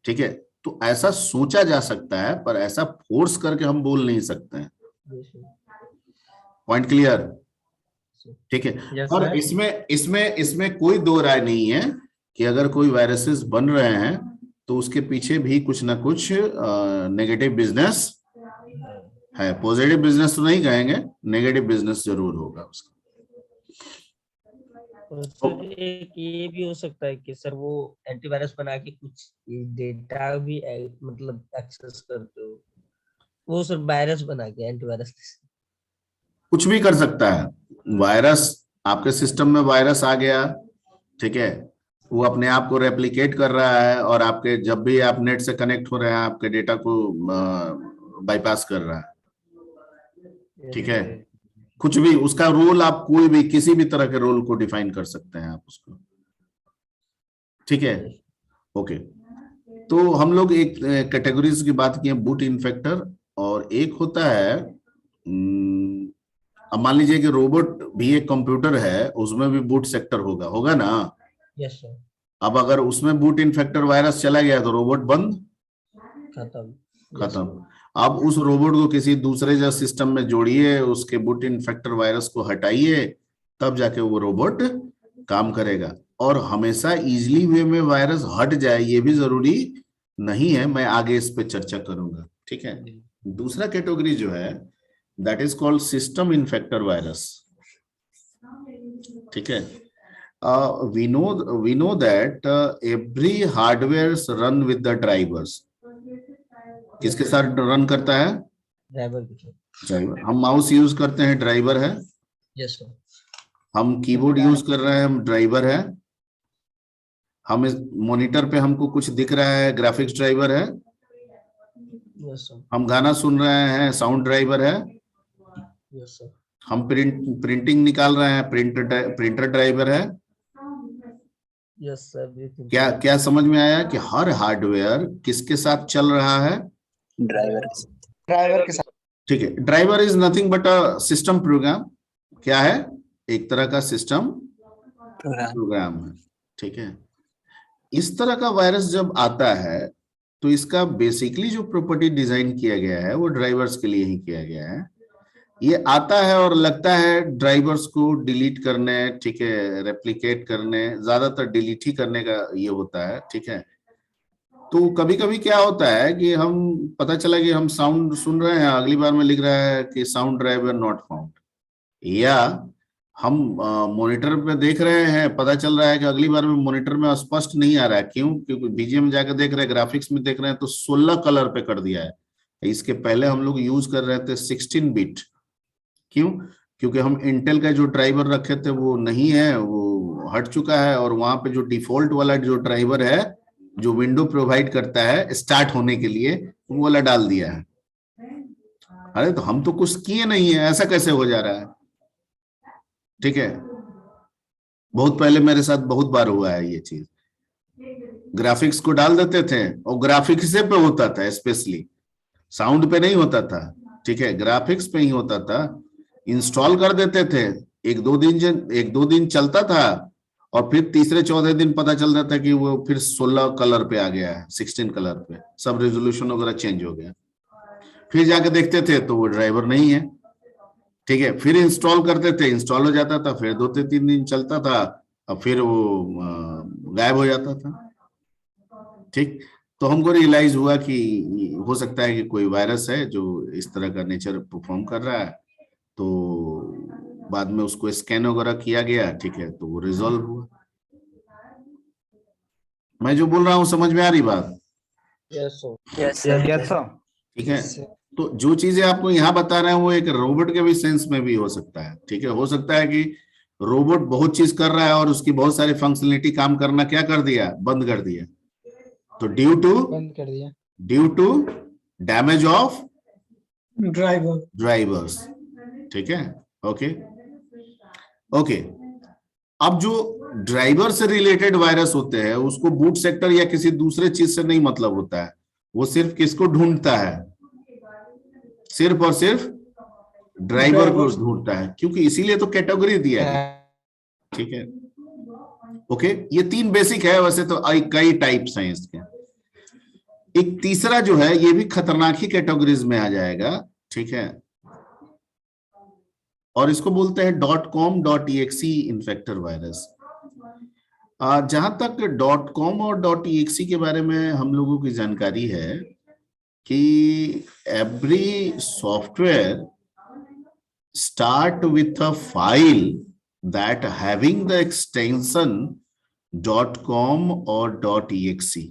ठीक है, तो ऐसा सोचा जा सकता है, पर ऐसा फोर्स करके हम बोल नहीं सकते हैं। Point clear? ठीक है। और इसमें कोई दो राय नहीं है कि अगर कोई वायरसेस बन रहे हैं तो उसके पीछे भी कुछ ना कुछ नेगेटिव बिजनेस है। पॉजिटिव बिजनेस तो नहीं कहेंगे, नेगेटिव बिजनेस जरूर होगा उसका। सर एक ये भी हो सकता है कि सर वो एंटीवायरस बना के कुछ डेटा भी मतलब एक्सेस करते हो, वो सर वायरस बना के एंटीवायरस कुछ भी कर सकता है। वायरस, आपके सिस्टम में वायरस आ गया, ठीक है, वो अपने आप को रेप्लिकेट कर रहा है और आपके जब भी आप नेट से कनेक्ट हो रहे हैं आपके डेटा को बाईपास कर रहा है। ठीक है, कुछ भी उसका रोल, आप कोई भी किसी भी तरह के रोल को डिफाइन कर सकते हैं आप उसको। ठीक है, ओके। तो हम लोग एक कैटेगरीज की बात किए, बूट इन्फेक्टर, और एक होता है, अब मान लीजिए कि रोबोट भी एक कंप्यूटर है, उसमें भी बूट सेक्टर होगा ना। Yes sir. अब अगर उसमें बूट इन्फेक्टर वायरस चला गया तो रोबोट बंद, खत्म। अब उस रोबोट को किसी दूसरे जो सिस्टम में जोड़िए, उसके बूट इन्फेक्टर वायरस को हटाइए, तब जाके वो रोबोट काम करेगा। और हमेशा इजीली वे में वायरस हट जाए ये भी जरूरी नहीं है, मैं आगे इस पे चर्चा करूंगा। ठीक है, दूसरा कैटेगरी जो है that is called system infector virus. ठीक है, we know that every hardware run with the drivers. किसके साथ रन करता है? ड्राइवर। हम माउस यूज करते हैं, ड्राइवर है। Yes sir. हम कीबोर्ड यूज कर रहे हैं, ड्राइवर है। हम इस मॉनिटर पे हमको कुछ दिख रहा है, ग्राफिक्स ड्राइवर है। Yes sir. हम गाना सुन रहे हैं, साउंड ड्राइवर है। Yes sir. हम प्रिंटिंग निकाल रहे हैं, प्रिंटर ड्राइवर है। Yes sir. क्या समझ में आया कि हर हार्डवेयर किसके साथ चल रहा है? ड्राइवर के साथ। ठीक है, driver is nothing but a system program. क्या है? एक तरह का सिस्टम प्रोग्राम है। ठीक है, इस तरह का वायरस जब आता है तो इसका बेसिकली जो प्रॉपर्टी डिजाइन किया गया है वो ड्राइवर्स के लिए ही किया गया है। ये आता है और लगता है ड्राइवर्स को डिलीट करने, ठीक है, रेप्लिकेट करने, ज्यादातर डिलीट ही करने का ये होता है। ठीक है, तो कभी कभी क्या होता है कि हम, पता चला कि हम साउंड सुन रहे हैं, अगली बार में लिख रहा है कि साउंड ड्राइवर नॉट फाउंड, या हम मॉनिटर पे देख रहे हैं, पता चल रहा है कि अगली बार में मॉनिटर में स्पष्ट नहीं आ रहा है। क्यों? क्योंकि बीजीएम में जाकर देख रहे हैं, ग्राफिक्स में देख रहे हैं तो 16 कलर पे कर दिया है। इसके पहले हम लोग यूज कर रहे थे 16 बिट। क्यों? क्योंकि हम इंटेल का जो ड्राइवर रखे थे वो नहीं है, वो हट चुका है, और वहां पे जो डिफॉल्ट वाला जो ड्राइवर है जो विंडो प्रोवाइड करता है स्टार्ट होने के लिए, वो वाला डाल दिया है। अरे तो हम तो कुछ किए नहीं है, ऐसा कैसे हो जा रहा है? ठीक है, बहुत पहले मेरे साथ बहुत बार हुआ है ये चीज। ग्राफिक्स को डाल देते थे और ग्राफिक्स पे होता था, स्पेशली साउंड पे नहीं होता था। ठीक है, ग्राफिक्स पे ही होता था। इंस्टॉल कर देते थे, एक दो दिन चलता था और फिर तीसरे चौथे दिन पता चल जाता है कि वो फिर 16 कलर पे आ गया है, 16 कलर पे, सब रेजोल्यूशन वगैरह चेंज हो गया। फिर जाके देखते थे तो वो ड्राइवर नहीं है, ठीक है। फिर इंस्टॉल करते थे, इंस्टॉल हो जाता था, फिर 2 से 3 दिन चलता था, और फिर वो गायब हो जाता था, ठीक। तो हमको रियलाइज हुआ कि हो सकता है कि कोई वायरस है जो इस तरह का नेचर परफॉर्म कर रहा है। तो बाद में उसको स्कैन वगैरह किया गया, ठीक है, तो वो रिजॉल्व हुआ। मैं जो बोल रहा हूँ समझ में आ रही बात? Yes sir. Yes sir. ठीक है। तो जो चीजें आपको यहाँ बता रहे हैं वो एक रोबोट के भी सेंस में भी हो सकता है, ठीक है। हो सकता है कि रोबोट बहुत चीज कर रहा है और उसकी बहुत सारी फंक्शनलिटी काम करना क्या कर दिया, बंद कर दिया। तो बंद कर दिया। Due to damage of drivers. ठीक है, ओके ओके। अब जो ड्राइवर से रिलेटेड वायरस होते हैं उसको बूट सेक्टर या किसी दूसरे चीज से नहीं मतलब होता है, वो सिर्फ किसको ढूंढता है, सिर्फ और सिर्फ ड्राइवर को ढूंढता है, क्योंकि इसीलिए तो कैटेगरी दिया है, ठीक है, ओके। ये 3 बेसिक है, वैसे तो कई टाइप्स हैं इसके। एक तीसरा जो है ये भी खतरनाक ही कैटेगरीज में आ जाएगा, ठीक है, और इसको बोलते हैं .com.exe इन्फेक्टर वायरस। जहां तक .com और .exe के बारे में हम लोगों की जानकारी है कि every software start with a file that having the extension .com और .exe।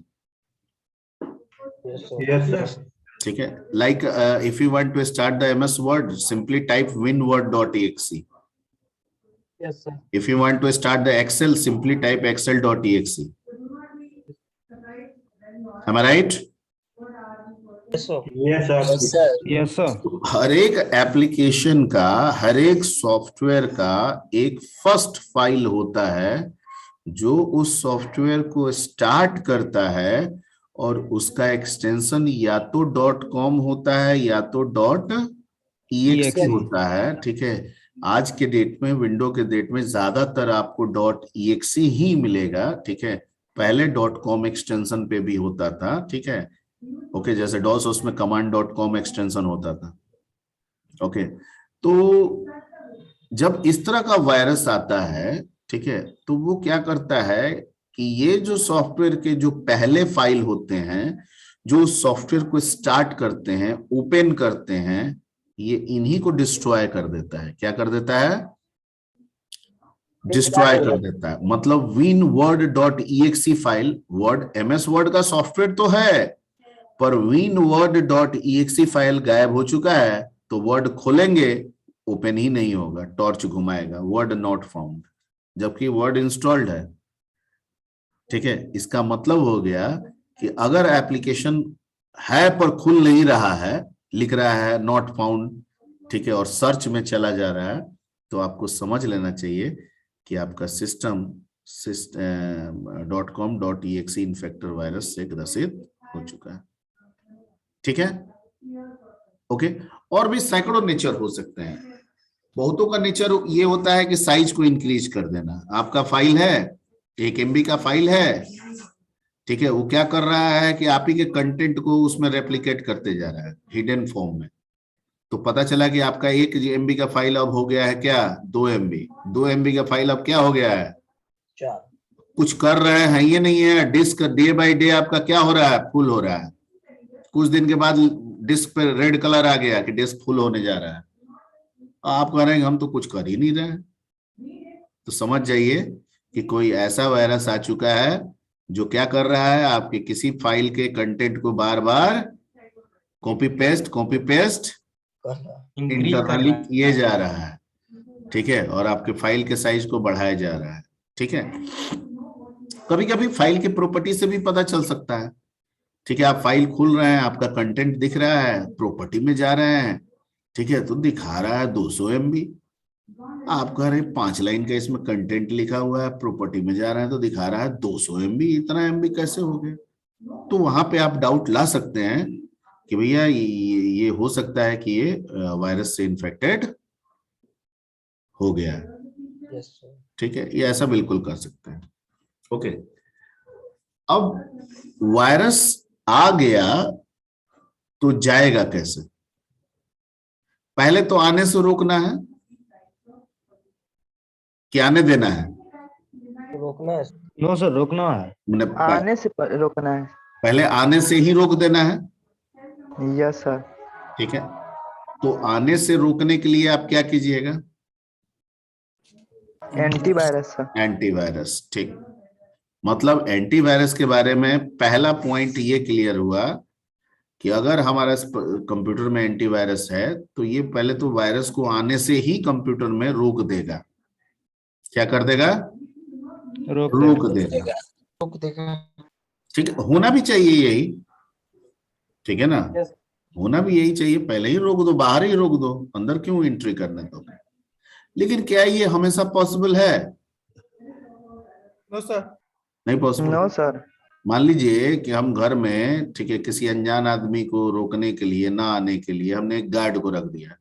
Yes sir. ठीक है, like if you want to start the MS Word, simply type winword.exe. Yes sir. If you want to start the Excel, simply type excel.exe. Am I right? Yes sir. Yes sir. हर एक application का, हर एक software का एक first file होता है जो उस सॉफ्टवेयर को स्टार्ट करता है, और उसका एक्सटेंशन या तो .com होता है या तो .exe होता है, ठीक है। आज के डेट में, विंडो के डेट में ज्यादातर आपको .exe ही मिलेगा, ठीक है। पहले .com एक्सटेंशन पे भी होता था, ठीक है, ओके, जैसे डॉस उसमें कमांड .com एक्सटेंशन होता था, ओके। तो जब इस तरह का वायरस आता है, ठीक है, तो वो क्या करता है कि ये जो सॉफ्टवेयर के जो पहले फाइल होते हैं, जो सॉफ्टवेयर को स्टार्ट करते हैं, ओपन करते हैं, ये इन्हीं को डिस्ट्रॉय कर देता है। क्या कर देता है? डिस्ट्रॉय कर देता है। मतलब winword.exe file, word MS word का सॉफ्टवेयर तो है, पर winword.exe फाइल गायब हो चुका है, तो वर्ड खोलेंगे ओपन ही नहीं होगा, टॉर्च घुमाएगा, वर्ड नॉट फाउंड, जबकि वर्ड इंस्टॉल्ड है, ठीक है। इसका मतलब हो गया कि अगर एप्लीकेशन है पर खुल नहीं रहा है, लिख रहा है नॉट फाउंड, ठीक है, और सर्च में चला जा रहा है, तो आपको समझ लेना चाहिए कि आपका सिस्टम .com.exe इन्फेक्टर वायरस से ग्रसित हो चुका है, ठीक है, ओके। और भी सैकड़ों नेचर हो सकते हैं। बहुतों का नेचर ये होता है कि साइज को इंक्रीज कर देना। आपका फाइल है, 1 MB का फाइल है, ठीक है, वो क्या कर रहा है कि आप ही के कंटेंट को उसमें रेप्लिकेट करते जा रहा है हिडन फॉर्म में। तो पता चला कि आपका 1 MB का फाइल अब हो गया है क्या, 2 MB। 2 MB का फाइल अब क्या हो गया है, 4। कुछ कर रहे हैं ये नहीं है, डिस्क डे बाय डे आपका क्या हो रहा है, फुल हो रहा है। कुछ दिन के बाद डिस्क पे रेड कलर आ गया कि डिस्क फुल होने जा रहा है। आप कह रहे हैं हम तो कुछ कर ही नहीं रहे हैं। तो समझ जाइए कि कोई ऐसा वायरस आ चुका है जो क्या कर रहा है, आपके किसी फाइल के कंटेंट को बार बार कॉपी पेस्ट इंटरनली किए जा रहा है, ठीक है, और आपके फाइल के साइज को बढ़ाया जा रहा है, ठीक है। कभी कभी फाइल की प्रॉपर्टी से भी पता चल सकता है, ठीक है। आप फाइल खोल रहे हैं, आपका कंटेंट दिख रहा है, प्रॉपर्टी में जा रहे हैं, ठीक है, तो दिखा रहा है 200 MB। आप कह रहे हैं 5 लाइन का इसमें कंटेंट लिखा हुआ है, प्रॉपर्टी में जा रहा है तो दिखा रहा है 200 MB। इतना MB कैसे हो गया? तो वहां पे आप डाउट ला सकते हैं कि भैया ये हो सकता है कि ये वायरस से इन्फेक्टेड हो गया है, यस सर। ठीक है, ये ऐसा बिल्कुल कर सकते हैं। ओके, अब वायरस आ गया तो जाएगा कैसे? पहले तो आने से रोकना है कि आने देना है? रोकना है। नो सर, रोकना है। आने से रोकना है। पहले आने से ही रोक देना है। Yes sir. ठीक है, तो आने से रोकने के लिए आप क्या कीजिएगा? Antivirus sir. एंटीवायरस। ठीक, मतलब एंटीवायरस के बारे में पहला पॉइंट ये क्लियर हुआ कि अगर हमारा कंप्यूटर में एंटीवायरस है तो ये पहले तो वायरस को आने से ही कंप्यूटर में रोक देगा। क्या कर देगा? रोक देगा। ठीक है, होना भी चाहिए यही। ठीक है ना, होना भी यही चाहिए, पहले ही रोक दो, बाहर ही रोक दो, अंदर क्यों एंट्री करने दो? लेकिन क्या ये हमेशा पॉसिबल है? No sir. नहीं पॉसिबल। No sir. मान लीजिए कि हम घर में, ठीक है, किसी अनजान आदमी को रोकने के लिए, ना आने के लिए हमने एक गार्ड को रख दिया।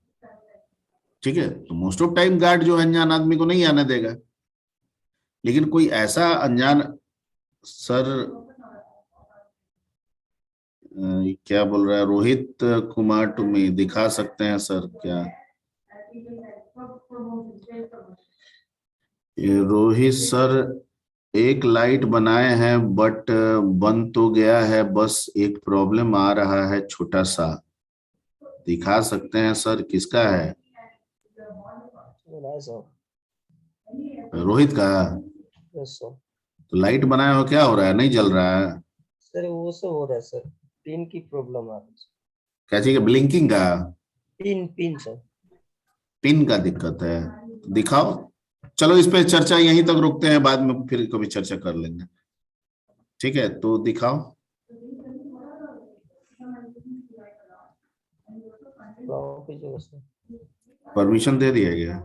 ठीक है, तो मोस्ट ऑफ टाइम गार्ड जो है अनजान आदमी को नहीं आने देगा। लेकिन कोई ऐसा अनजान, सर क्या बोल रहा है रोहित कुमार, तुम्हें दिखा सकते हैं सर क्या? ये रोहित सर एक लाइट बनाए हैं बट बंद तो गया है, बस एक प्रॉब्लम आ रहा है छोटा सा। दिखा सकते हैं सर किसका है? रोहित का? Yes sir. तो लाइट बनाए हो, क्या हो रहा है? नहीं जल रहा है सर वो सब हो रहा है सर, पिन की प्रॉब्लम आ रही है। क्या चाहिए? ब्लिंकिंग का? Pin sir. पिन का दिक्कत है? दिखाओ। चलो इस पे चर्चा यहीं तक रोकते हैं, बाद में फिर कभी चर्चा कर लेंगे। ठीक है, तो दिखाओ। परमिशन दे दिया गया?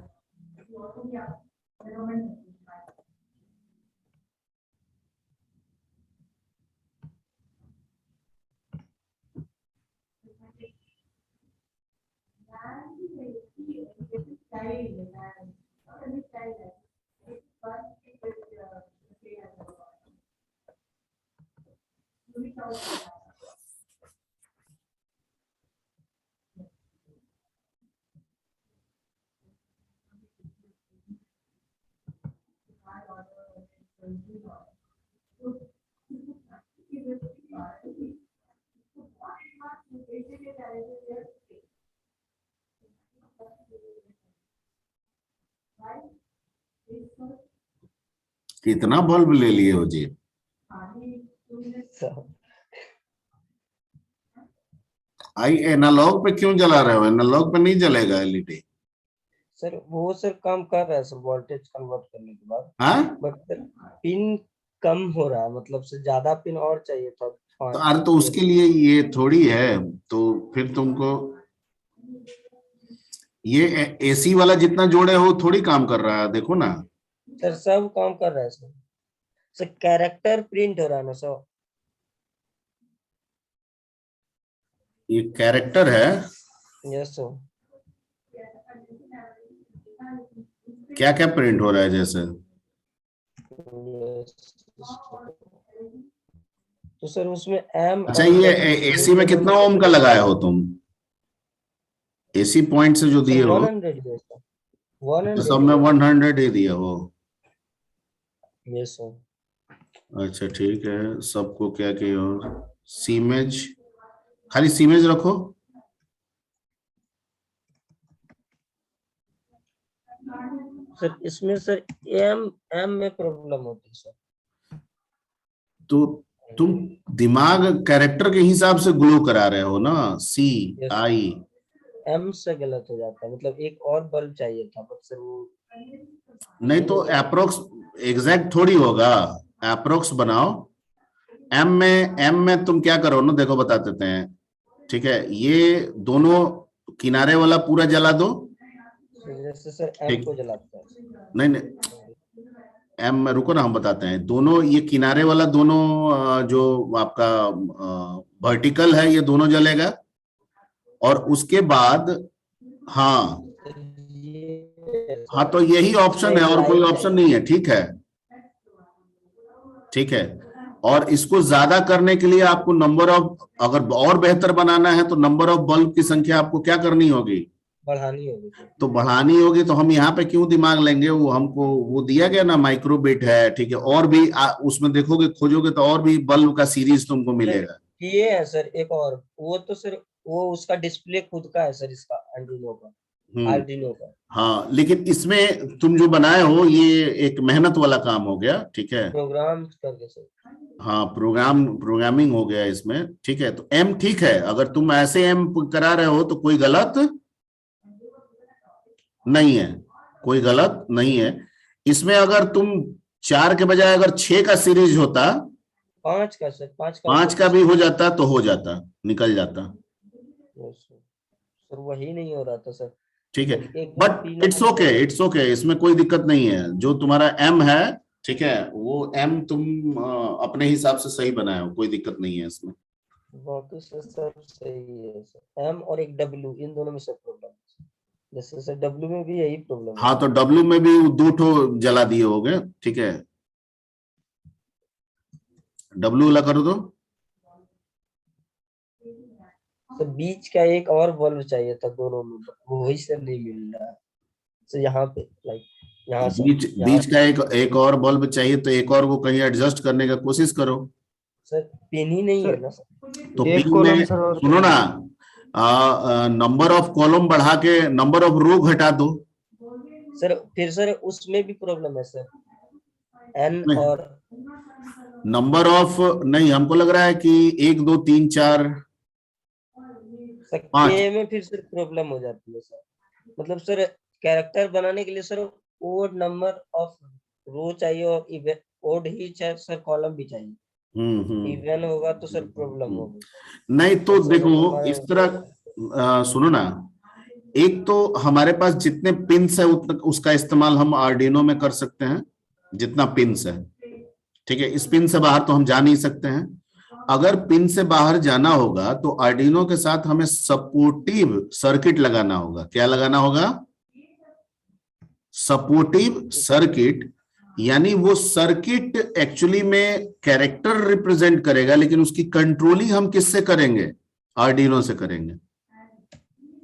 कितना बल्ब ले लिए हो जी? आई एनालॉग पे क्यों जला रहे हो? एनालॉग पे नहीं जलेगा एलईडी। सर वो सर काम कर रहा है सर, वोल्टेज कन्वर्ट करने के बाद। हाँ, बट पिन कम हो रहा है, मतलब से ज्यादा पिन और चाहिए था। तो अरे तो उसके लिए ये थोड़ी है, तो फिर तुमको ये एसी वाला जितना जोड़े हो थोड़ी काम कर रहा है, देखो ना। सर सब काम कर रहा है सर। सर कैरेक्टर प्रिंट हो रहा है ना सर। ये कैरेक्टर है? Yes sir. क्या क्या प्रिंट हो रहा है जैसे? तो सर उसमें एम। अच्छा, ये एसी में कितना ओम का लगाए हो तुम? एसी पॉइंट से जो दिए हो 100 सब में 100 ही दिए हो? Yes sir. अच्छा ठीक है, सबको क्या किए हो? सीमेज, खाली सीमेज रखो। सर इसमें सर एम में प्रॉब्लम होती है सर। तो तुम दिमाग कैरेक्टर के हिसाब से ग्लो करा रहे हो ना? सी आई एम से गलत हो जाता है, मतलब एक और बल्ब चाहिए था बट सर वो नहीं, तो अप्रोक्स एग्जैक्ट थोड़ी होगा, अप्रोक्स बनाओ। एम में तुम क्या करो ना, देखो बता देते हैं। ठीक है, ये दोनों किनारे वाला पूरा जला दो। जैसे सर एम को जलाता है। नहीं, एम में रुको ना, हम बताते हैं। दोनों ये किनारे वाला, दोनों जो आपका वर्टिकल है, ये दोनों जलेगा। और उसके बाद हाँ, है हाँ सर, तो यही ऑप्शन है और कोई ऑप्शन नहीं है, ठीक है, ठीक है। और इसको ज्यादा करने के लिए आपको नंबर ऑफ, अगर और बेहतर बनाना है तो नंबर ऑफ बल्ब की संख्या आपको क्या करनी होगी, बढ़ानी होगी सर। तो बढ़ानी होगी। तो हम यहाँ पे क्यों दिमाग लेंगे, वो हमको वो दिया गया ना, माइक्रोबिट है, ठीक है। और भी उसमें देखोगे, खोजोगे तो और भी बल्ब का सीरीज तुमको मिलेगा। ये है सर एक और, वो तो सर वो उसका डिस्प्ले खुद का है सर, इसका आर्डिनो का, आर्डिनो का। हाँ, लेकिन इसमें तुम जो बनाए हो ये एक मेहनत वाला काम हो गया, ठीक है। प्रोग्राम करके सर। हाँ, प्रोग्रामिंग हो गया इसमें, ठीक है। तो एम ठीक है, अगर तुम ऐसे एम करा रहे हो तो कोई गलत नहीं है, कोई गलत नहीं है इसमें। अगर तुम 4 के बजाय अगर 6 का सीरीज होता, 5 का सर, 5 का भी हो जाता तो हो जाता, निकल जाता, सर वही नहीं हो रहा था सर। ठीक है। एक but it's okay, it's okay, इसमें कोई दिक्कत नहीं है। जो तुम्हारा एम है, ठीक है, वो एम तुम अपने हिसाब से सही बनाए हो, कोई दिक्कत नहीं है इसमें। बाकी सर सब सही है सर। एम और एक डब्ल्यू, इन दोनों में सब प्रॉब्लम है। जैसे सर डब्ल्यू में भी यही प्रॉब्लम है। हाँ, तो डब्ल्यू में भी 2 ठो जला दिए होगे, ठीक है। डब्ल्यू वाला कर दो। सर बीच का एक और बल्ब चाहिए था दोनों में, वो वही सर नहीं मिल रहा है। सर यहाँ पे लाइक यहाँ सर, बीच का एक और बल्ब चाहिए, तो एक और को कहीं एडजस्ट करने का कोशिश करो। सर पिन ही नहीं है ना सर। तो पिन में सुनो ना, नंबर ऑफ कॉलम बढ़ा के नंबर ऑफ रो घटा दो। सर फिर सर उसमें भी प्रॉब्लम है सर, एन और नंबर ऑफ नहीं, हमको लग रहा है कि 1 2 3 4 5 के में फिर सर प्रॉब्लम हो जाती है सर। मतलब सर कैरेक्टर बनाने के लिए सर ओड नंबर ऑफ रो चाहिए और इवन ओड ही चाहिए सर, कॉलम भी चाहिए। इवन होगा तो सर प्रॉब्लम होगी। नहीं तो देखो इस तरह सुनो ना, एक तो हमारे पास जितने पिन्स है उतना उसका इस्तेमाल हम आर्डिनो में कर सकते हैं, जितना पिन्स है, ठीक है। इस पिन से बाहर तो हम जा नहीं सकते हैं। अगर पिन से बाहर जाना होगा तो आर्डिनो के साथ हमें सपोर्टिव सर्किट लगाना होगा। क्या लगाना होगा? सपोर्टिव सर्किट, यानी वो सर्किट एक्चुअली में कैरेक्टर रिप्रेजेंट करेगा, लेकिन उसकी कंट्रोलिंग हम किससे करेंगे? आर्डिनो से करेंगे।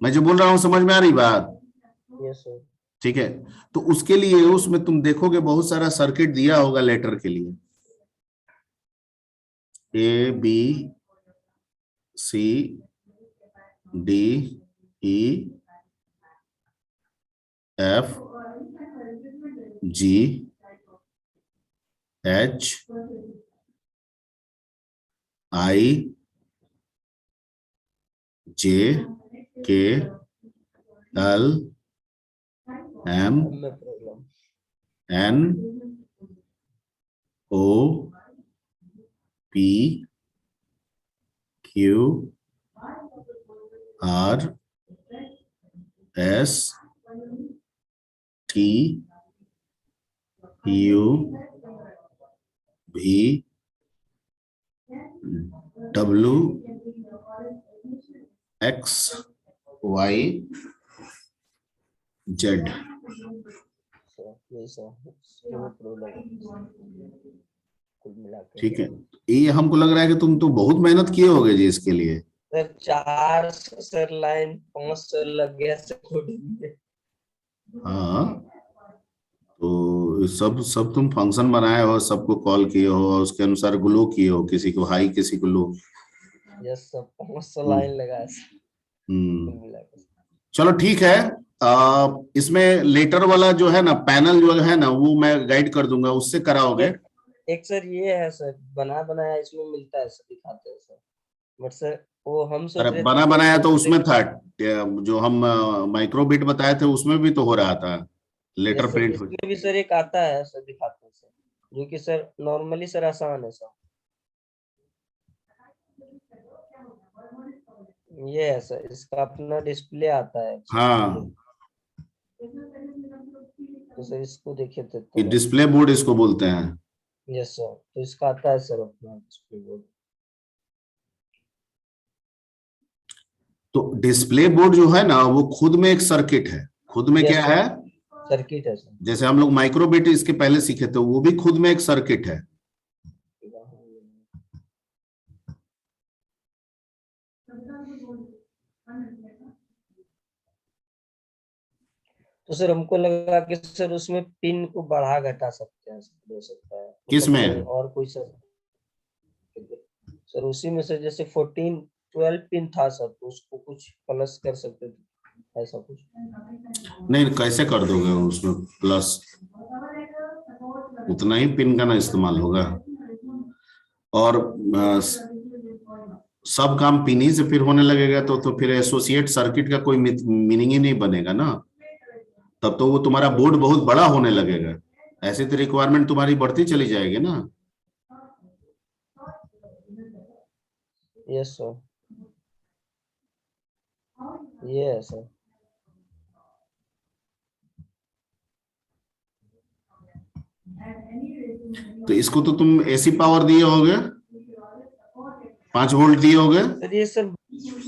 मैं जो बोल रहा हूं समझ में आ रही बात? Yes sir. ठीक है, तो उसके लिए उसमें तुम देखोगे बहुत सारा सर्किट दिया होगा लेटर के लिए, A B C D E F G H I J K L M N O P Q R S T U V W X Y Z. ठीक है, ये हमको लग रहा है कि तुम तो बहुत मेहनत किए होगे जी इसके लिए। सर 4 सर लाइन 5 सर लग गया सर कोडिंग में। हाँ, तो सब तुम फंक्शन बनाए हो, सबको कॉल किए हो और उसके अनुसार ग्लो किए हो, किसी को हाई किसी को लो। यस सर 500 लाइन लगा चलो ठीक है। इसमें लेटर वाला जो है ना, पैनल जो है ना, वो मैं गाइड कर दूंगा, उससे कराओगे। एक सर ये है सर, बनाया इसमें मिलता है सर, दिखाते हैं सर। बट सर वो हम सोच रहे बना बनाया तो उसमें था, जो हम माइक्रोबिट बताए थे उसमें भी तो हो रहा था लेटर प्रिंट। इसमें भी सर एक आता है सर, दिखाते हैं सर, जो कि सर नॉर्मली सर आसान है सर। ये है सर, इसका अपना डिस्प्ले आता है। हाँ, तो सर इसको देखिए ये डिस्प्ले बोर्ड इसको बोलते हैं। यस सर, तो इसका आता है सर अपना डिस्प्ले बोर्ड। तो डिस्प्ले बोर्ड जो है ना, वो खुद में एक सर्किट है। खुद में क्या है? सर्किट है सर। जैसे हम लोग माइक्रोबिट इसके पहले सीखे थे, वो भी खुद में एक सर्किट है। तो सर हमको लगा कि सर उसमें पिन को बढ़ा घटा सकते हैं, हो सकता है। किसमें? और कोई सर उसी में से जैसे 12 पिन था सर, तो उसको कुछ प्लस कर सकते थे, ऐसा कुछ? नहीं, कैसे कर दोगे उसमें प्लस? उतना ही पिन का ना इस्तेमाल होगा, और सब काम पिन ही से फिर होने लगेगा, तो फिर एसोसिएट सर्किट का कोई मीनिंग ही नहीं बनेगा ना। तब तो वो तुम्हारा बोर्ड बहुत बड़ा होने लगेगा, ऐसे तो रिक्वायरमेंट तुम्हारी बढ़ती चली जाएगी ना। यस सर, ये सर। तो इसको तो तुम एसी पावर दिए होगे, 5 वोल्ट दिए होगे। सर ये सर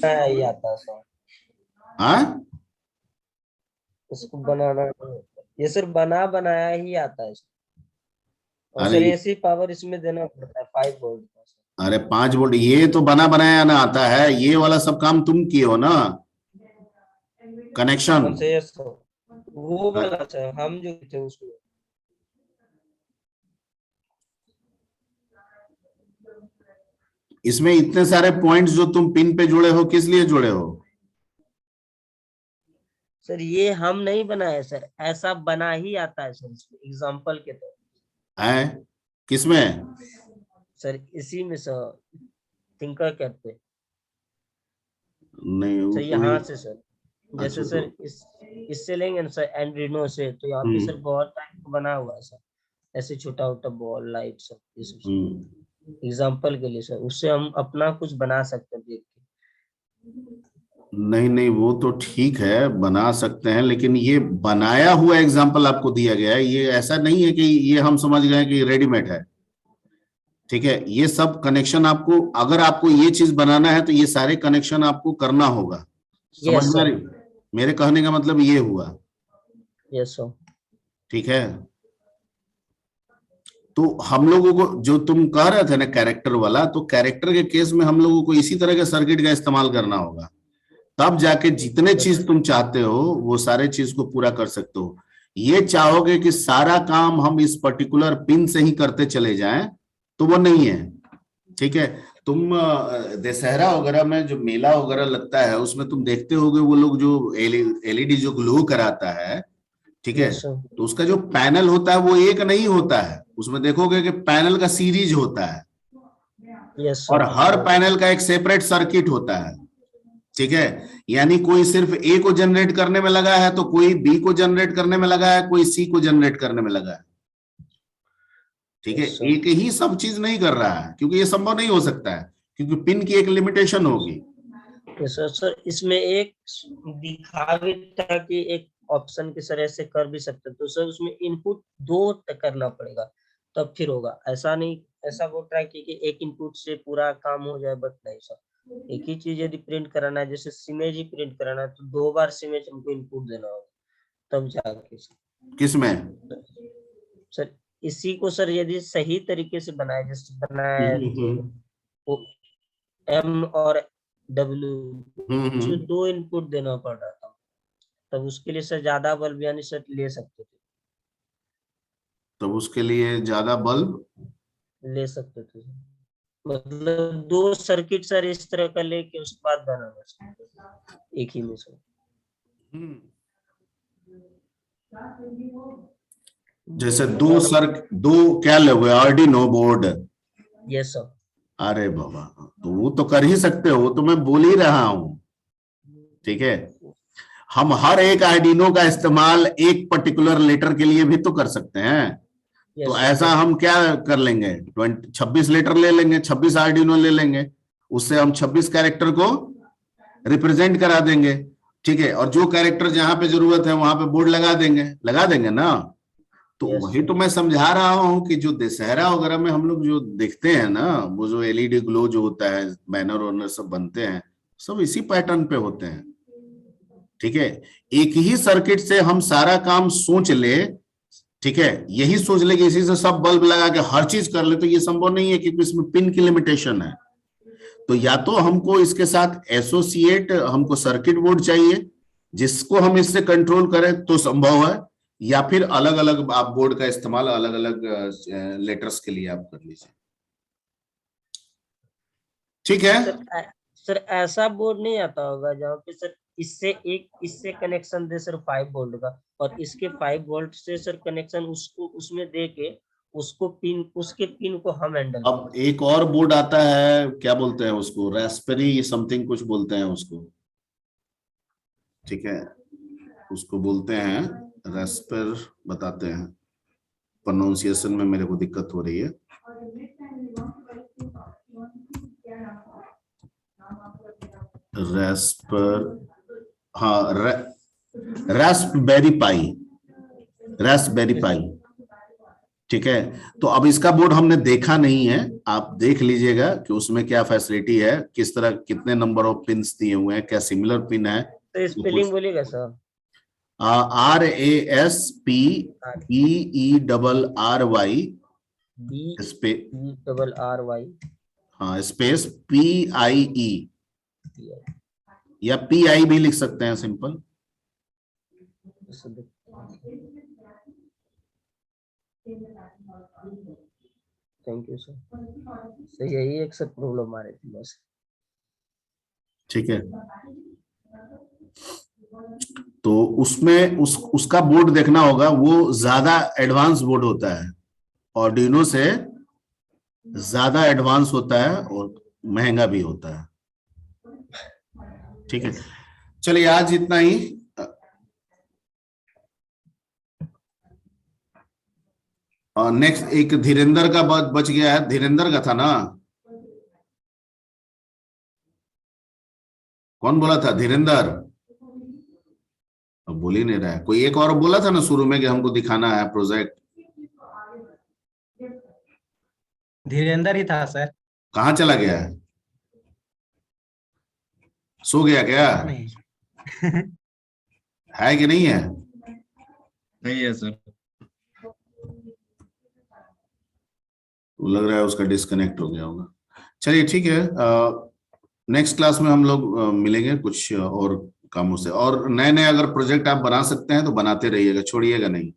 ही आता है सर। हाँ, इसको बनाना, ये सर बनाया ही आता है। और अरे सर एसी पावर इसमें देना पड़ता है 5 वोल्ट का सर। अरे 5 वोल्ट ये तो बना बनाया ना आता है, ये वाला सब काम तुम किए हो ना, कनेक्शन। यस सर, वो वाला सर हम जो थे उसमें। इसमें इतने सारे पॉइंट्स जो तुम पिन पे जुड़े हो, किस लिए जुड़े हो? सर ये हम नहीं बनाए सर, ऐसा बना ही आता है सर, एग्जांपल के तौर है किसमें? सर इसी में सर, थिंकर कहते हैं नहीं वो सर, यहाँ से सर। जैसे अच्छा, सर इससे लेंगे ना सर, एंड्रिनो से, तो यहाँ पे सर बहुत टाइप का बना हुआ है सर, ऐसे छोटा छोटा बॉल लाइट सर, ये सब एग्जांपल के लिए सर, उससे हम अपना कुछ बना सकते हैं देख के। नहीं वो तो ठीक है, बना सकते हैं, लेकिन ये बनाया हुआ एग्जाम्पल आपको दिया गया है, ये ऐसा नहीं है कि ये हम समझ गए कि रेडीमेड है। ठीक है, ये सब कनेक्शन आपको, अगर आपको ये चीज बनाना है तो ये सारे कनेक्शन आपको करना होगा। समझ में आ रही? मेरे कहने का मतलब ये हुआ। Yes sir. ठीक है, तो हम लोगों को जो तुम कह रहे थे ना कैरेक्टर वाला, तो कैरेक्टर के केस में हम लोगों को इसी तरह के सर्किट का इस्तेमाल करना होगा, तब जाके जितने चीज तुम चाहते हो वो सारे चीज को पूरा कर सकते हो। ये चाहोगे कि सारा काम हम इस पर्टिकुलर पिन से ही करते चले जाएं, तो वो नहीं है। ठीक है, तुम दशहरा वगैरह में जो मेला वगैरह लगता है, उसमें तुम देखते होगे वो लोग जो एलईडी जो ग्लो कराता है, ठीक है, तो उसका जो पैनल होता है वो एक नहीं होता है, उसमें देखोगे कि पैनल का सीरीज होता है, और हर पैनल का एक सेपरेट सर्किट होता है। ठीक है, यानी कोई सिर्फ ए को जनरेट करने में लगा है, तो कोई बी को जनरेट करने में लगा है, कोई सी को जनरेट करने में लगा है। ठीक है, एक ही सब चीज नहीं कर रहा है, क्योंकि ये संभव नहीं हो सकता है, क्योंकि पिन की एक लिमिटेशन होगी। सर इसमें एक दिखा भी था कि एक ऑप्शन के सर ऐसे कर भी सकते, तो सर उसमें इनपुट 2 करना पड़ेगा तब फिर होगा। ऐसा नहीं, ऐसा वो ट्राई की कि एक इनपुट से पूरा काम हो जाए, बट नहीं सर, एक ही चीज यदि प्रिंट कराना है, जैसे सिमेज ही प्रिंट कराना है, तो 2 बार सिमेज हमको इनपुट देना होगा तब जाके। किसमें? सर इसी को सर यदि सही तरीके से बनाए, जैसे बनाया एम और डब्ल्यू, 2 इनपुट देना पड़ रहा था, तब उसके लिए सर ज्यादा बल्ब यानी सर ले सकते थे। तब उसके लिए ज्यादा बल्ब ले सकते थे, मतलब 2 सर्किट सर इस तरह का लेके उसके बाद बनाना एक ही में सर। जैसे 2 क्या लोगे? Arduino board? Yes sir. अरे बाबा, तो वो तो कर ही सकते हो, वो तो मैं बोल ही रहा हूं। ठीक है, हम हर एक आर्डिनो का इस्तेमाल एक पर्टिकुलर लेटर के लिए भी तो कर सकते हैं। तो ऐसा हम क्या कर लेंगे, 26 लेटर ले लेंगे, 26 आर्डिनो ले लेंगे, उससे हम 26 कैरेक्टर को रिप्रेजेंट करा देंगे। ठीक है, और जो कैरेक्टर जहां पे जरूरत है वहां पे बोर्ड लगा देंगे ना। तो वही तो मैं समझा रहा हूँ कि जो दशहरा वगैरह में हम लोग जो देखते हैं ना, वो जो एलईडी ग्लो जो होता है, बैनर वैनर सब बनते हैं, सब इसी पैटर्न पे होते हैं। ठीक है, एक ही सर्किट से हम सारा काम सोच ले, ठीक है, यही सोच ले कि इसी से सब बल्ब लगा के हर चीज कर ले, तो ये संभव नहीं है क्योंकि इसमें पिन की लिमिटेशन है। तो या तो हमको इसके साथ एसोसिएट हमको सर्किट बोर्ड चाहिए जिसको हम इससे कंट्रोल करें तो संभव है, या फिर अलग अलग आप बोर्ड का इस्तेमाल अलग अलग लेटर्स के लिए आप कर लीजिए। ठीक है सर ऐसा बोर्ड नहीं आता होगा जहाँ पे सर इससे कनेक्शन दे सर 5 वोल्ट का, और इसके 5 वोल्ट से सर कनेक्शन उसको उसमें दे के उसके पिन को हम हैंडल। अब एक और बोर्ड आता है, क्या बोलते हैं उसको, रास्पबेरी समथिंग कुछ बोलते हैं उसको, ठीक है, उसको बोलते हैं रास्पर, बताते हैं, प्रोनाउंसिएशन में मेरे को दिक्कत हो रही है। रास्पर, हाँ, रास्पबेरी पाई, ठीक है। तो अब इसका बोर्ड हमने देखा नहीं है, आप देख लीजिएगा कि उसमें क्या फैसिलिटी है, किस तरह, कितने नंबर ऑफ पिन्स दिए हुए हैं, क्या सिमिलर पिन है। तो स्पेलिंग बोलिएगा सर। RASPBERRY, हाँ, स्पेस PIE, या PI भी लिख सकते हैं सिंपल। Thank you sir. तो यही एक सर प्रॉब्लम आ रही थी बस। ठीक है, तो उसमें उसका बोर्ड देखना होगा, वो ज्यादा एडवांस बोर्ड होता है, आर्डिनो से ज्यादा एडवांस होता है और महंगा भी होता है। ठीक है, चलिए आज इतना ही। नेक्स्ट एक धीरेंद्र का बच गया है, धीरेंद्र का था ना, कौन बोला था? धीरेंद्र, अब बोल ही नहीं रहा है कोई। एक और बोला था ना शुरू में कि हमको दिखाना है प्रोजेक्ट, धीरेंद्र ही था सर। कहाँ चला गया है? सो गया क्या? नहीं है कि नहीं है? नहीं है सर। लग रहा है उसका डिस्कनेक्ट हो गया होगा। चलिए ठीक है, नेक्स्ट क्लास में हम लोग मिलेंगे कुछ और कामों से, और नए नए अगर प्रोजेक्ट आप बना सकते हैं तो बनाते रहिएगा, छोड़िएगा नहीं।